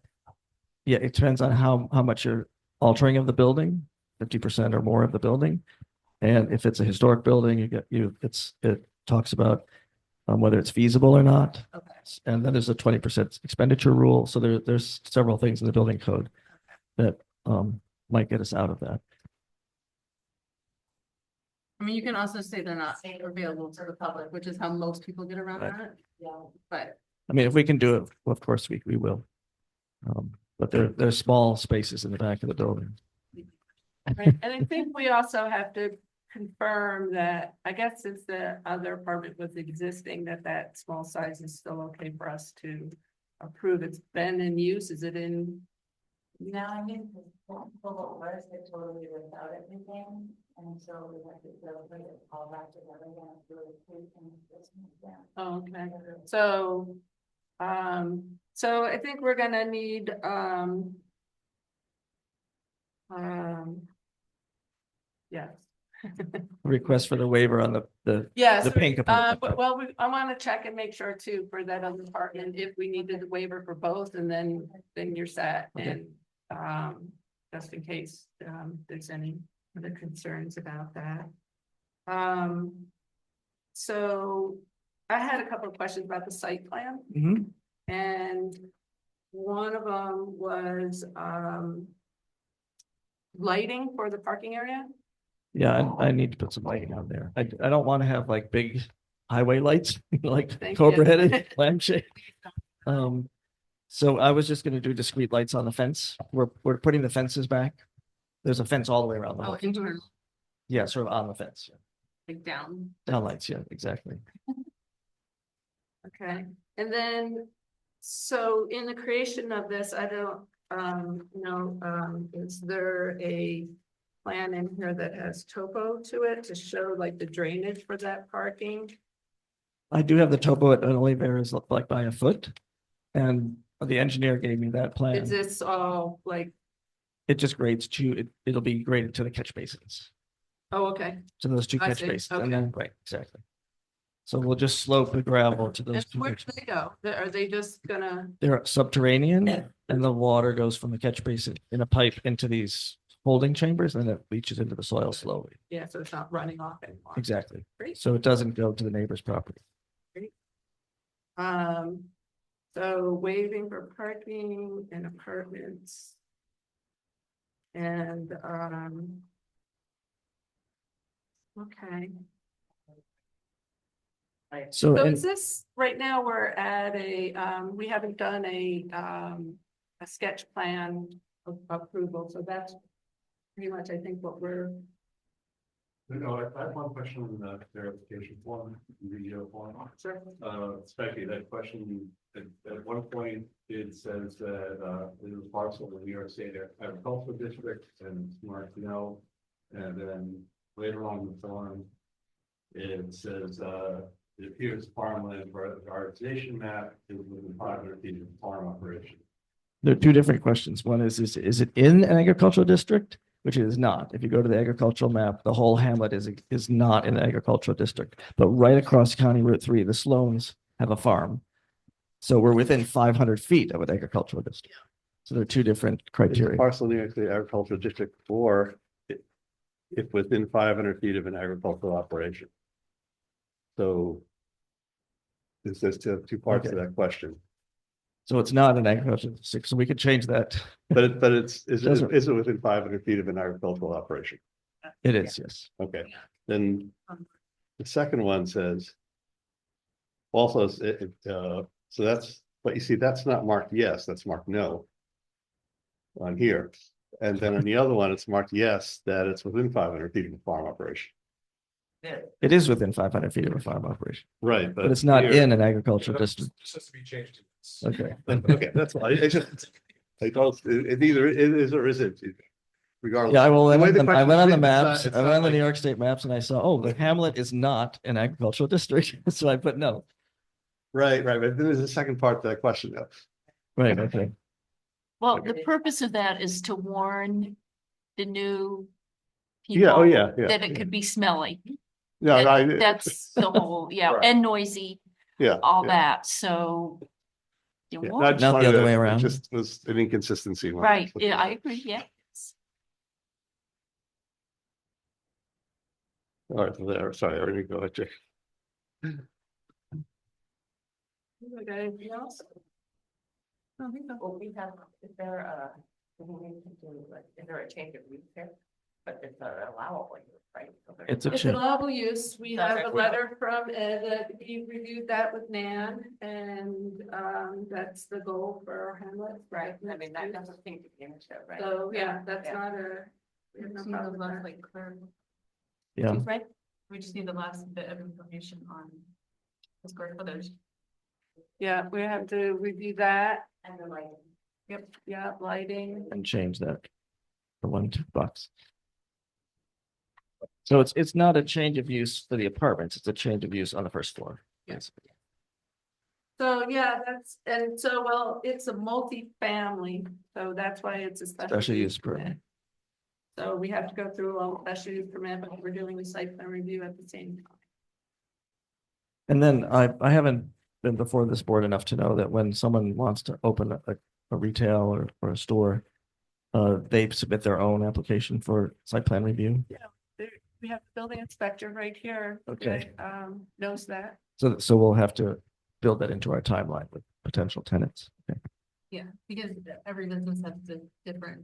yeah, it depends on how much you're altering of the building, 50% or more of the building. And if it's a historic building, it talks about whether it's feasible or not. Okay. And then there's a 20% expenditure rule. So there's several things in the building code that might get us out of that. I mean, you can also say they're not available to the public, which is how most people get around Right. that. Yeah. But I mean, if we can do it, well, of course we will. But there's small spaces in the back of the building. Right, and I think we also have to confirm that, I guess since the other apartment was existing, that small size is still okay for us to approve. It's been in use, is it in? No, I mean, the was it totally without everything, and so we have to go bring it all back together again. It's really quick and it's, yeah. Oh, okay, so I think we're gonna need, yes. Request for the waiver on the Yes, pink apartment. but well, I want to check and make sure too for that other apartment, if we needed the waiver for both, and then you're set. Okay. And just in case there's any other concerns about that. So I had a couple of questions about the site plan, Mhm. and one of them was lighting for the parking area. Yeah, I need to put some lighting on there. I don't want to have like big highway lights, like Thank cobra you. headed lampshade. So I was just gonna do discrete lights on the fence. We're putting the fences back. There's a fence all the way around the oh, whole, internal, yeah, sort of on the fence. Yeah. like down. Down lights, yeah, exactly. Okay, and then, so in the creation of this, I don't, know, is there a plan in here that has topo to it to show like the drainage for that parking? I do have the topo at Oliveras look like by a foot. And the engineer gave me that Is plan. this all like, It just grades it'll be graded to the catch basins. oh, okay, To those 2 I catch see, basins, okay. and then, right, exactly. So we'll just slope the gravel to those and 2 where catch do they go? Are they just gonna, They're subterranean and the water goes from the catch basin in a pipe into these holding chambers and it leaches into the soil slowly. yeah, so it's not running off anymore? Exactly. Great. So it doesn't go to the neighbor's property. So waiving for parking and apartments. And, okay. So, So and is this, right now, we're at we haven't done a sketch plan approval, so that's pretty much, I think, what we're. No, I have one question on the verification form, the form. Sure. Especially that question, at one point, it says that, it was parcel of the New York State Agricultural District and it's marked no. And then later on in the form, it says, it appears farmland for the artisanation map is within 500 feet of farm operation. there are 2 different questions. One is it in an agricultural district? Which it is not. If you go to the agricultural map, the whole hamlet is not in the agricultural district. But right across County Route 3, the Sloans have a farm. So we're within 500 feet of an agricultural district. So there are 2 different criteria. Parcel near the agricultural district or if within 500 feet of an agricultural operation. So. There's two parts to Okay. that question, So it's not an agricultural district, so we could change that. but is Doesn't- it within 500 feet of an agricultural operation? It is, yes. Okay, then the second one says. Also, so that's, but you see, that's not marked yes, that's marked no. On here, and then on the other one, it's marked yes, that it's within 500 feet of a farm operation. It is within 500 feet of a farm operation, Right, but it's not here- in an agricultural district. Just has to be changed. Okay. Okay, that's why, I just, I don't, it either it is or isn't, regardless. Yeah, The way the I question's went on the written, it's not- maps, it's I went not on the like- New York State maps and I saw, oh, the hamlet is not an agricultural district. So I put no. Right, but then there's a second part to that question though. Right, okay. Well, the purpose of that is to warn the new Yeah, oh, people yeah, that it could be smelly. No, That's the whole, yeah, Right. and noisy, Yeah. all yeah, that, so. you yeah. warn. No, I just Not the wanted other to- way it around. Just was an inconsistency. when I Right, was looking yeah, at I it. agree, yeah. All right, there, sorry, I already go ahead, Jake. Okay, anything else? Well, we have, is there a, is there a change of use here? But it's allowable, right? It's a It's change. allowable use. We have a Okay. letter from Ed that he reviewed that with Nan, and that's the goal for our hamlet. Right, I mean, that doesn't seem to be an issue, right? So, yeah, that's not a. we have no Just need the problem with last, that. like, clear, Yeah. Right? we just need the last bit of information on the square footage. Yeah, we have to review that. And the lighting. Yep, yeah, lighting. And change that for 1 $2. So it's not a change of use for the apartments, it's a change of use on the first floor. Yes. So, yeah, that's, and so, well, it's a multi-family, so that's why it's a Special use permit. So we have to go through a special use permit, but we're doing the site plan review at the same time. And then I haven't been before this board enough to know that when someone wants to open a retail or a store, they submit their own application for site plan review. We have the building inspector right here. Okay. that, knows that. So we'll have to build that into our timeline with potential tenants. Okay. Yeah, because every business has different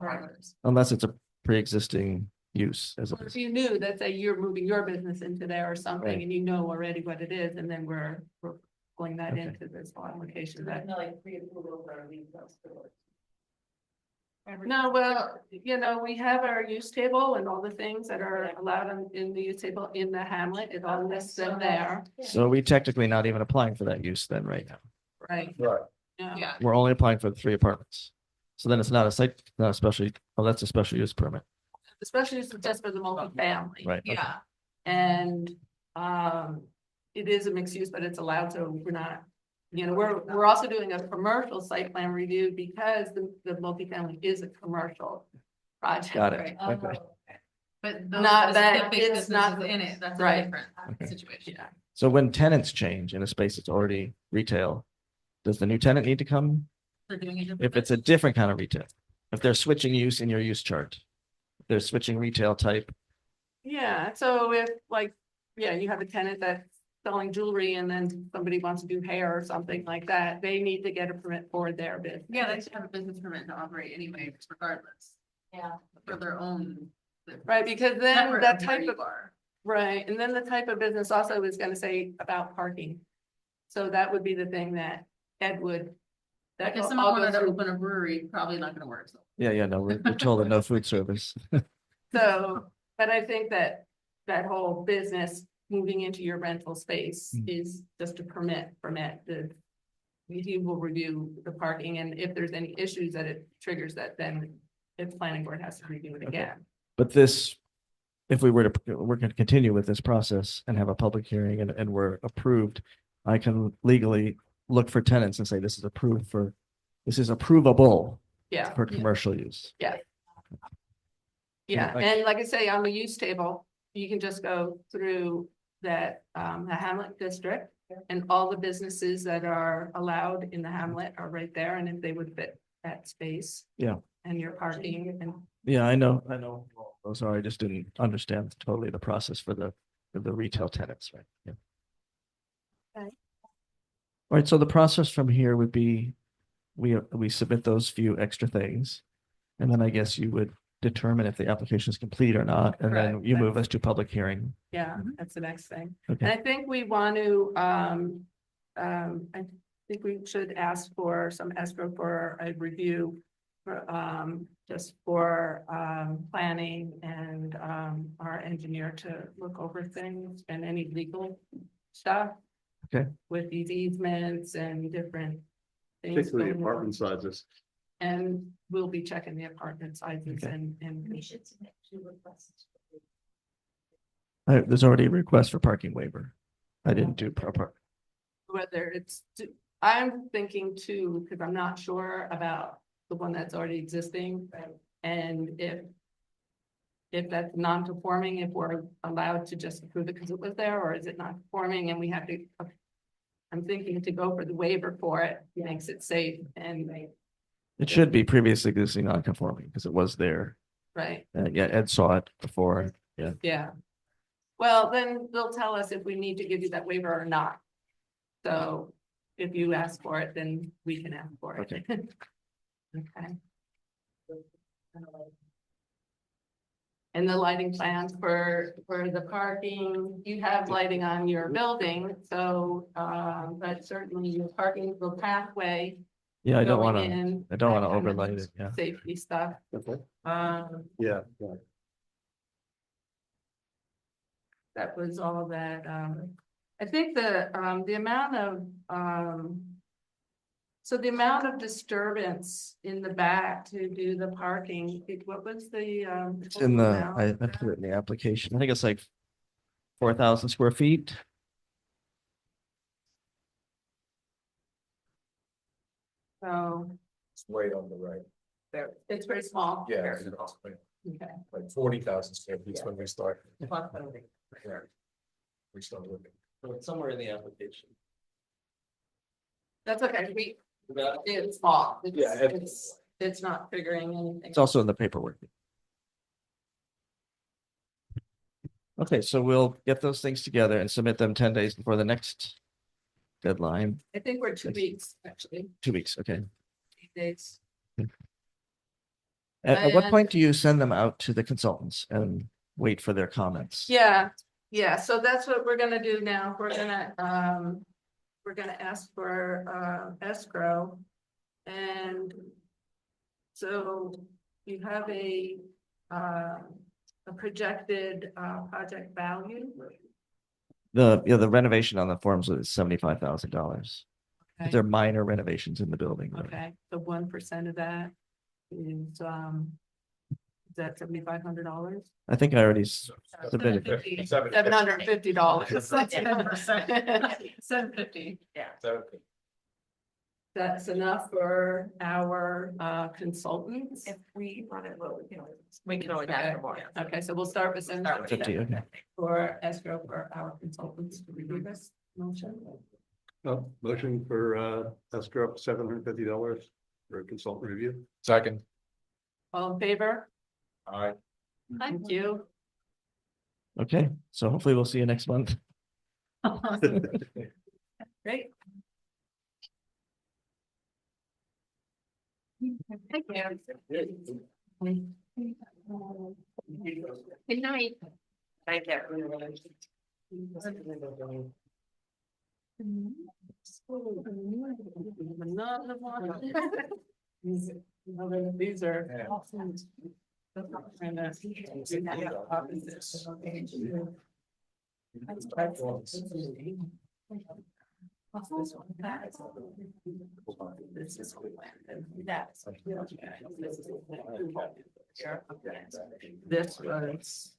parameters. Unless it's a pre-existing use as a Or if business. you knew that, say you're moving your business into there or something, Right. and you know already what it is, and then we're pulling that Okay. into this whole application that. Like pre-approval for retail stores. No, well, you know, we have our use table and all the things that are allowed in the use table in the hamlet, it all lists them there, So we technically not even applying for that use then right now. right? Right. Yeah. We're only applying for the 3 apartments. So then it's not a site, not a special, oh, that's a special use permit, Especially use is just for the multifamily. right? okay. Yeah, And, it is a mixed use, but it's allowed, so we're not, you know, we're also doing a commercial site plan review because the multifamily is a commercial project. Got it. right? Okay. but those Not that specific it's not businesses in it, that's a right. different Okay. situation. Yeah. So when tenants change in a space that's already retail, does the new tenant need to come? They're doing it. If it's a different kind of retail, if they're switching use in your use chart, if they're switching retail type, Yeah, so if like, yeah, you have a tenant that's selling jewelry and then somebody wants to do hair or something like that, they need to get a permit for their business. Yeah, they should have a business permit to operate anyway, regardless, Yeah. for their own. Right, because then separate that from where type you of, are. right, and then the type of business also is gonna say about parking. So that would be the thing that Ed would. Like that if all someone wanted goes to through. open a brewery, probably not gonna work, so. yeah, no, we're told that no food service. So, but I think that that whole business moving into your rental space Mm. is just a permit the. He will review the parking, and if there's any issues that it triggers that, then its planning board has to review it Okay. again. But this, if we're going to continue with this process and have a public hearing and we're approved, I can legally look for tenants and say, this is approvable Yeah, for commercial use. yeah, Like- and like I say, on the use table, you can just go through that, the Hamlet district. And all the businesses that are allowed in the hamlet are right there, and if they would fit that space. Yeah. And your parking, and Yeah, I know. Those are, I just didn't understand totally the process for the retail tenants, right? Yeah. Okay. All right, so the process from here would be, we submit those few extra things. And then I guess you would determine if the application is complete or not, and then Correct. you move us to public hearing. Yeah, that's the next thing. Okay. And I think we want to, I think we should ask for some escrow for a review. Just for, planning and, our engineer to look over things and any legal stuff. Okay. With these easements and different things. Particularly going on. apartment sizes. And we'll be checking the apartment sizes Okay. and. We should submit 2 requests. There's already a request for parking waiver. I didn't do proper. Whether it's, I'm thinking too, because I'm not sure about the one that's already existing. And if that's non-conforming, if we're allowed to just approve it because it was there, or is it not conforming and we have to, I'm thinking to go for the waiver for it, makes it safe and, It should be previously existing non-conforming because it was there. right, Yeah, Ed saw it before. Yeah. yeah. Well, then they'll tell us if we need to give you that waiver or not. So if you ask for it, then we can ask for it. Okay. Okay. And the lighting plans for the parking, you have lighting on your building, so, but certainly your parking, the pathway. Yeah, I don't going want to, in, I don't that want to kind of overlight it. Yeah. Safety stuff. Okay. Yeah. Yeah. That was all that, I think the amount of, so the amount of disturbance in the back to do the parking, what was the, It's in the, amount? I put it in the application. I think it's like 4,000 square feet. So, It's way on the right. there, it's very small. Yeah. Okay. Like 40,000 square feet when we start. Yeah. We start looking. It's somewhere in the application. That's okay, it's small. Yeah, It's not figuring anything. It's also in the paperwork. Okay, so we'll get those things together and submit them 10 days before the next deadline. I think we're 2 weeks, actually, 2 weeks, okay. 8 days. At what And- point do you send them out to the consultants and wait for their comments? Yeah, so that's what we're gonna do now. We're gonna ask for escrow. And so you have a projected project value. The renovation on the forms is $75,000. Okay. They're minor renovations in the building. Okay, so 1% of that is that $7,500? I think I already submitted. $750. That's 10%. 750. Yeah. That's enough for our consultants. If we want it, well, We can always ask for more. Okay, so we'll start with Start with 50, okay. for escrow for our consultants to review this motion. Motion for escrow up $750 for a consultant review. Second. All in favor? All right. Thank you. Okay, so hopefully we'll see you next month. Great. Thank you. Good night. Thank Another one. These are. And this is that's. This was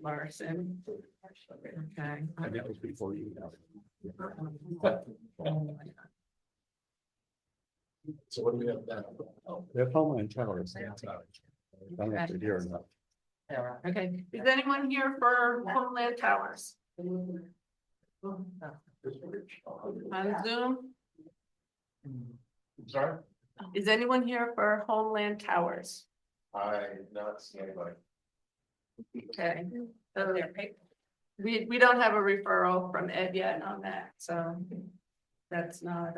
Larson. Okay. And that was before you. So what do we have now? They're Homeland Towers. I don't know if they're here or not. Okay, is anyone here for Homeland Towers? On Zoom? Sorry? Is anyone here for Homeland Towers? I not see anybody. Okay. So we don't have a referral from Ed yet on that, so that's not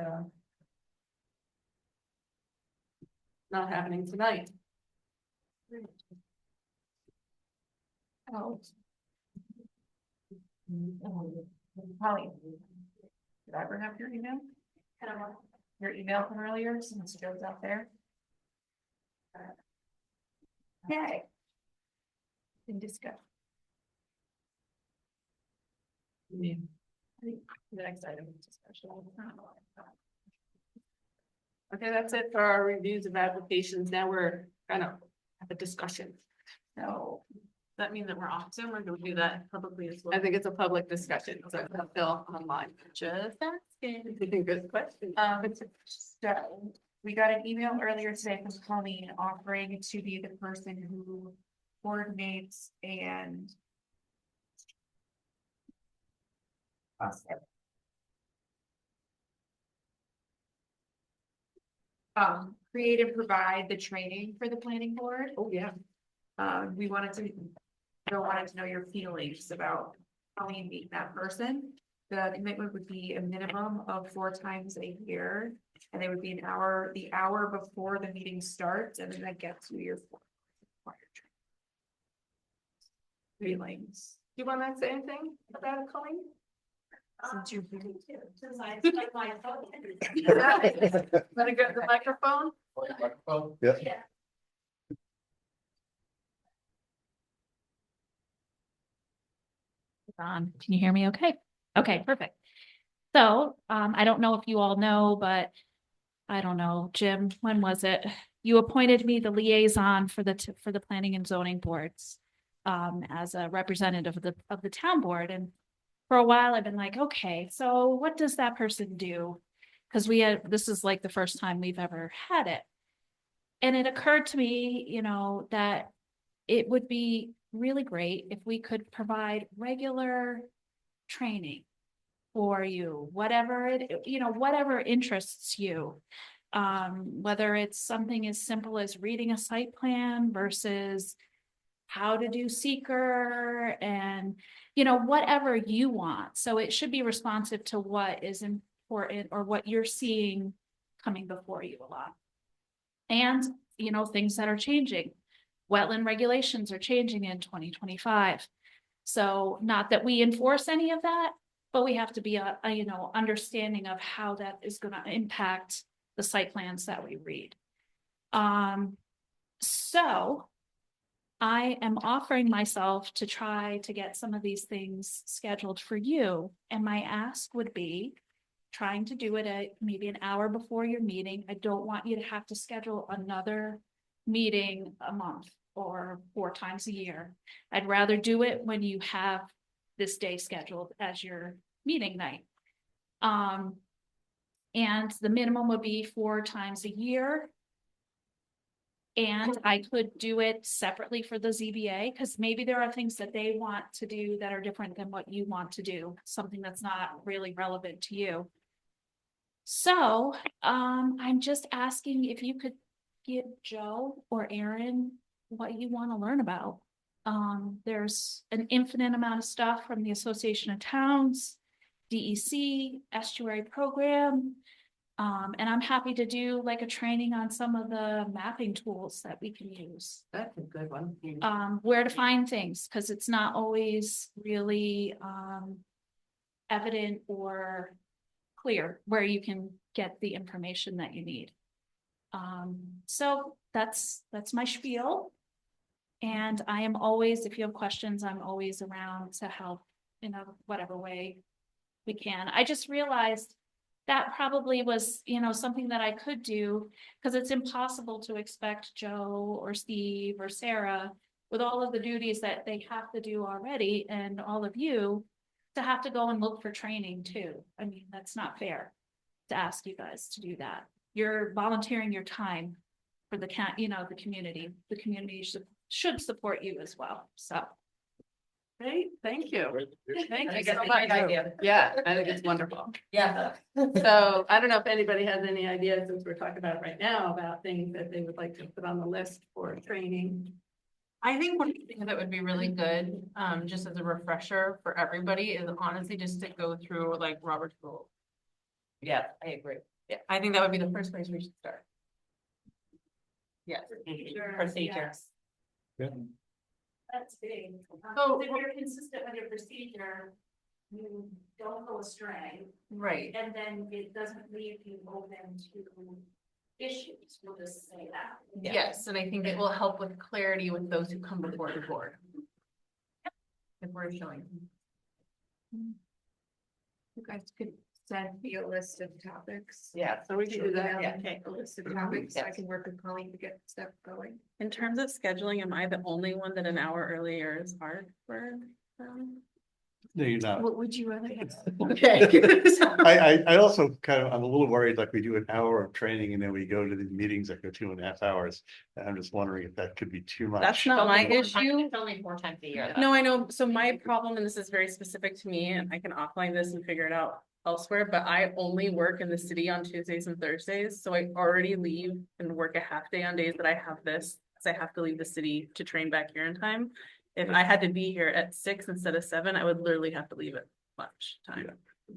happening tonight. Oh. Holly. Did I bring up your email? Your email from earlier, since Joe's out there? Okay. And discuss. The next item is discussion. Okay, that's it for our reviews of applications. Now we're kind of have a discussion. So Does that mean that we're off Zoom or do we do that publicly as well? I think it's a public discussion, so Phil online. Just asking. Good question. So we got an email earlier today from Colleen offering to be the person who coordinates and create and provide the training for the planning board. Oh, yeah. Joe wanted to know your feelings about how you meet that person. The commitment would be a minimum of 4 times a year. And it would be an hour, the hour before the meeting starts, and then that gets you your feelings. Do you want to say anything about it, Colleen? Since you're here. Let it go to the microphone. Microphone? Yeah. On. Can you hear me okay? Okay, perfect. So, I don't know if you all know, but I don't know, Jim, when was it? You appointed me the liaison for the planning and zoning boards as a representative of the town board. And for a while I've been like, okay, so what does that person do? Because this is like the first time we've ever had it. And it occurred to me, you know, that it would be really great if we could provide regular training for you, whatever whatever interests you. Whether it's something as simple as reading a site plan versus how to do seeker and, whatever you want. So it should be responsive to what is important or what you're seeing coming before you a lot. And, things that are changing. Wetland regulations are changing in 2025. So not that we enforce any of that, but we have to be understanding of how that is going to impact the site plans that we read. So I am offering myself to try to get some of these things scheduled for you. And my ask would be trying to do it at maybe an hour before your meeting. I don't want you to have to schedule another meeting a month or 4 times a year. I'd rather do it when you have this day scheduled as your meeting night. And the minimum would be 4 times a year. And I could do it separately for the ZBA because maybe there are things that they want to do that are different than what you want to do, something that's not really relevant to you. So I'm just asking if you could give Joe or Aaron what you want to learn about. There's an infinite amount of stuff from the Association of Towns, DEC, estuary program. And I'm happy to do like a training on some of the mapping tools that we can use. That's a good one. Where to find things, because it's not always really evident or clear where you can get the information that you need. So that's my spiel. And I am always, if you have questions, I'm always around to help in whatever way we can. I just realized that probably was, something that I could do because it's impossible to expect Joe or Steve or Sarah with all of the duties that they have to do already and all of you to have to go and look for training too. I mean, that's not fair to ask you guys to do that. You're volunteering your time for the community. The community should support you as well. So Great, thank you. Thank you I so think much. great idea. Yeah, I think it's wonderful. Yeah. So I don't know if anybody has any ideas, since we're talking about it right now, about things that they would like to put on the list for training. I think one thing that would be really good, just as a refresher for everybody, is honestly just to go through like Robert's rule. Yeah, I agree. Yeah, I think that would be the first place we should start. Yes. Procedures. That's big. So- If you're consistent with your procedure, you don't go astray, Right. and then it doesn't leave you open to issues, we'll just say that. Yes, and I think it will help with clarity with those who come before the board. If we're showing. You guys could send me a list of topics. Yeah. So we can do that. Yeah, okay, a list of topics, so I can work with Colleen to get stuff going. In terms of scheduling, am I the only one that an hour earlier is hard for? No, you're not. What would you rather have? Okay. I also kind of, I'm a little worried, like we do an hour of training and then we go to these meetings that go 2.5 hours. And I'm just wondering if that could be too much. That's not my issue. It's only 4 times a year. though. No, I know. So my problem, and this is very specific to me, and I can offline this and figure it out elsewhere, but I only work in the city on Tuesdays and Thursdays. So I already leave and work a half day on days that I have this, because I have to leave the city to train back here in time. If I had to be here at 6 instead of 7, I would literally have to leave at lunch time.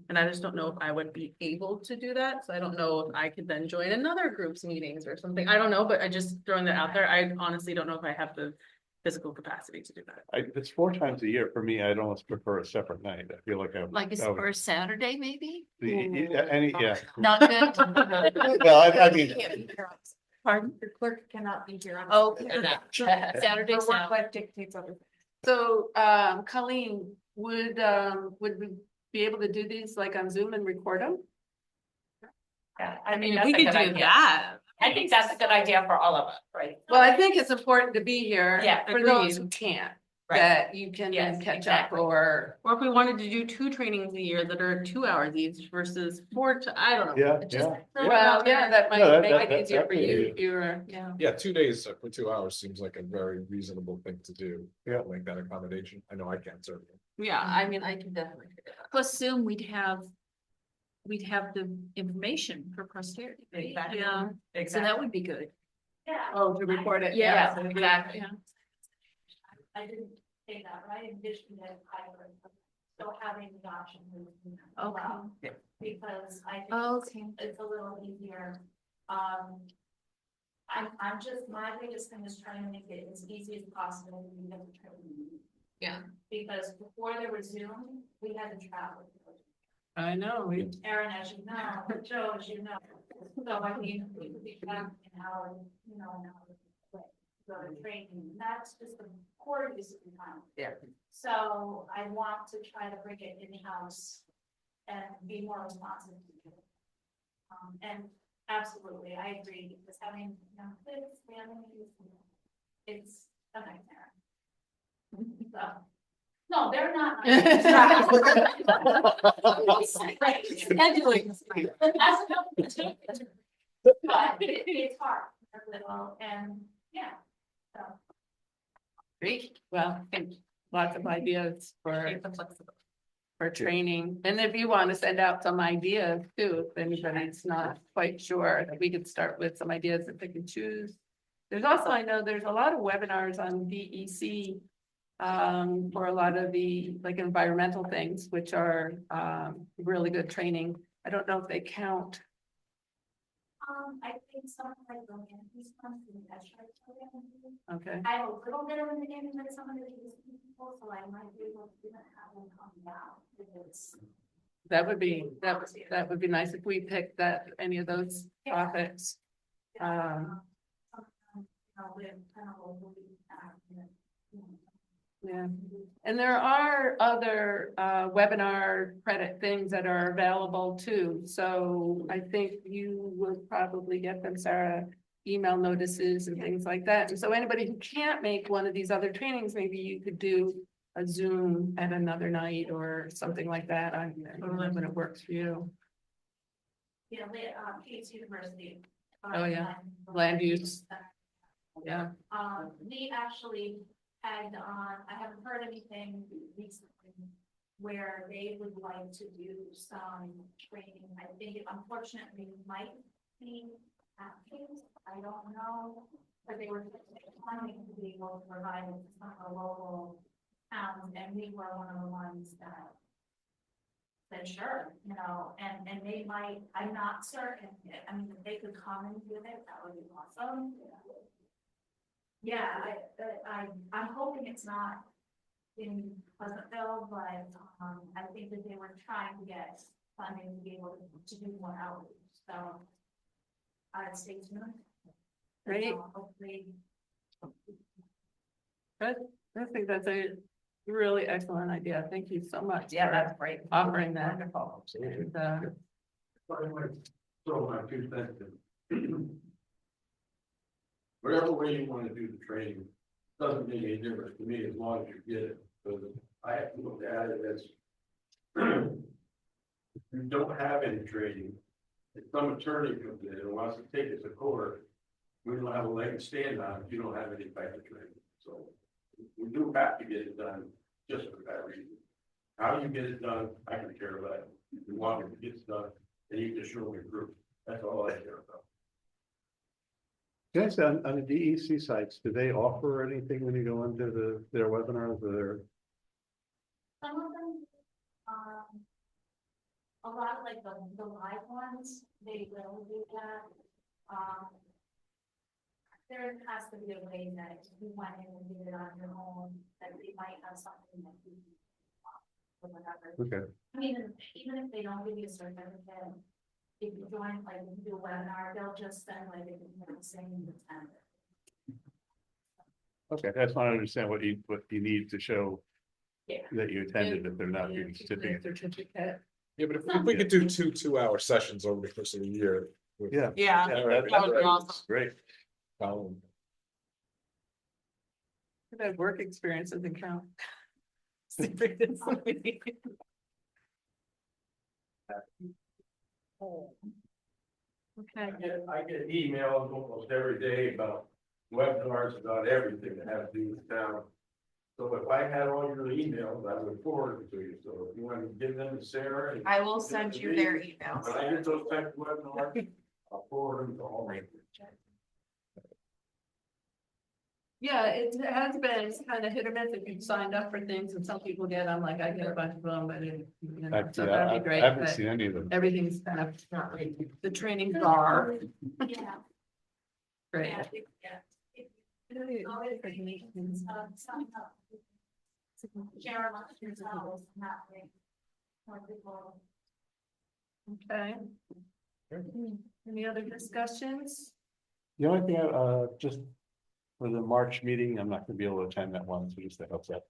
And I just don't know if I would be able to do that. So I don't know if I could then join another group's meetings or something. I don't know, but I just throwing that out there. I honestly don't know if I have the physical capacity to do that. If it's 4 times a year, for me, I'd almost prefer a separate night. I feel like I. Like it's I would- for a Saturday, maybe? Yeah. Not good. Well, I mean. Pardon? The clerk cannot be here on. Oh, Saturday. Saturdays now. Life dictates other things. So, Colleen, would we be able to do these like on Zoom and record them? Yeah, I mean, if that's we a could good do idea. that. I think that's a good idea for all of us, right? Well, I think it's important to be here. Yeah, For those who agreed. can't, Right. that you can Yes, then catch exactly. up or. Or if we wanted to do 2 trainings a year that are 2 hours each versus 4 to, I don't know. Yeah, It just yeah. throw it Well, out there. yeah, that might No, make it that easier for you, definitely- you're, yeah. Yeah, 2 days for 2 hours seems like a very reasonable thing to do. Yeah. Make that accommodation. I know I can't certainly. Yeah, I mean, I can definitely figure that out. Plus Zoom, we'd have the information for posterity. Exactly. Yeah. So that would be good. Yeah. Oh, to record it. Yeah, Yeah. exactly. Yeah. I didn't say that, but I envisioned it hybrid, so having the option. to Okay. allow, Because I Oh, think it's a little easier, I'm just, my biggest thing is trying to make it as easy as possible to get the training. Yeah. Because before there was Zoom, we had to travel. I know, Erin, as you know, Joe, as you know, so I mean, we could be back an hour, an hour. away, Go to training, and that's just the core use of the time. Yeah. So I want to try to bring it in-house and be more responsive to it. And absolutely, I agree, because having, kids, families, it's a nightmare. So, no, they're not. Scheduling. But it's hard, a little, and, yeah, so. Great, well, I think lots of ideas for training, and if you want to send out some ideas too, if anybody's not quite sure, that we could start with some ideas that they can choose. There's also, I know there's a lot of webinars on DEC. For a lot of the like environmental things, which are really good training. I don't know if they count. I think something like the these ones in that short. Okay, I have a little bit of an opinion with some of the people, so I might be able to have them come down if it's. that would be nice if we picked that, any of those topics. Yeah, and there are other webinar credit things that are available too. So I think you would probably get them, Sarah, email notices and things like that. And so anybody who can't make one of these other trainings, maybe you could do a Zoom at another night or something like that. I don't know when it works for you. Yeah, Pete's University. Oh, yeah. Land use. Yeah. We actually And I haven't heard anything recently where they would like to do some training. I think unfortunately it might be happening, I don't know. But they were planning to be able to provide it to some of the local towns, and we were one of the ones that said, sure, you know, and they might, I'm not certain, I mean, if they could come and do it, that would be awesome. Yeah, I'm hoping it's not in Pleasantville, but, I think that they were trying to get funding to be able to do more outreach, so. I'd stay tuned. Great. Hopefully. Good. I think that's a really excellent idea. Thank you so much. Yeah, for that's great. Offering that. Wonderful. And, I might throw my 2 cents in. Whatever way you want to do the training, doesn't make any difference to me as long as you get it, because I have to look at it as. If you don't have any training, if some attorney comes in and wants to take it to court, we don't have a leg to stand on if you don't have any type of training, so. We do have to get it done just for that reason. How you get it done, I can care less. If you want it to get done, then you can show me proof. That's all I care about. Guys, on the DEC sites, do they offer anything when you go into their webinars or Some of them, a lot of like the live ones, they will do that. There has to be a way that if you went in and did it on your own, that they might have something that you. Or whatever. Okay. I mean, even if they don't give you a certificate, if you join, like, if you do a webinar, they'll just send like, saying the time. Okay, that's not understand what you need to show. Yeah. That you attended if they're not giving certificate. certificate. Yeah, but if we could do 2 2-hour sessions over the course of the year. Yeah. Yeah, Yeah, that would be awesome. Great. That work experience doesn't count. Okay. I get emails almost every day about webinars about everything that has to do with town. So if I had all your emails, I would forward them to you, so if you want to give them to Sarah. I will send you their emails. When I get those type of webinars, I'll forward them to all my. Yeah, it has been kind of hit or miss if you've signed up for things and some people get, I'm like, I get a bunch of them, but it, you know, so that'd be great. I haven't but seen any of them. Everything's kind of, the trainings are Yeah. great. Yeah, sign up. Share lunch yourselves, not like. More people. Okay. Any other discussions? The only thing, just for the March meeting, I'm not gonna be able to attend that one, so just a heads up.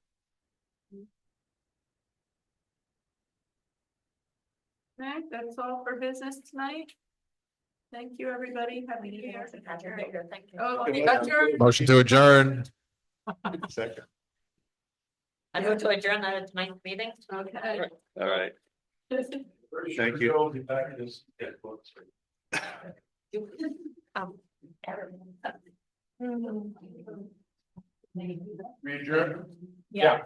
Okay, that's all for business tonight. Thank you, everybody. Happy New Year. Thank you. Oh, adjourn. Motion to adjourn. Second. I move to adjourn tonight's meeting. Okay. All right. Thank you. Everyone. We adjourn? Yeah.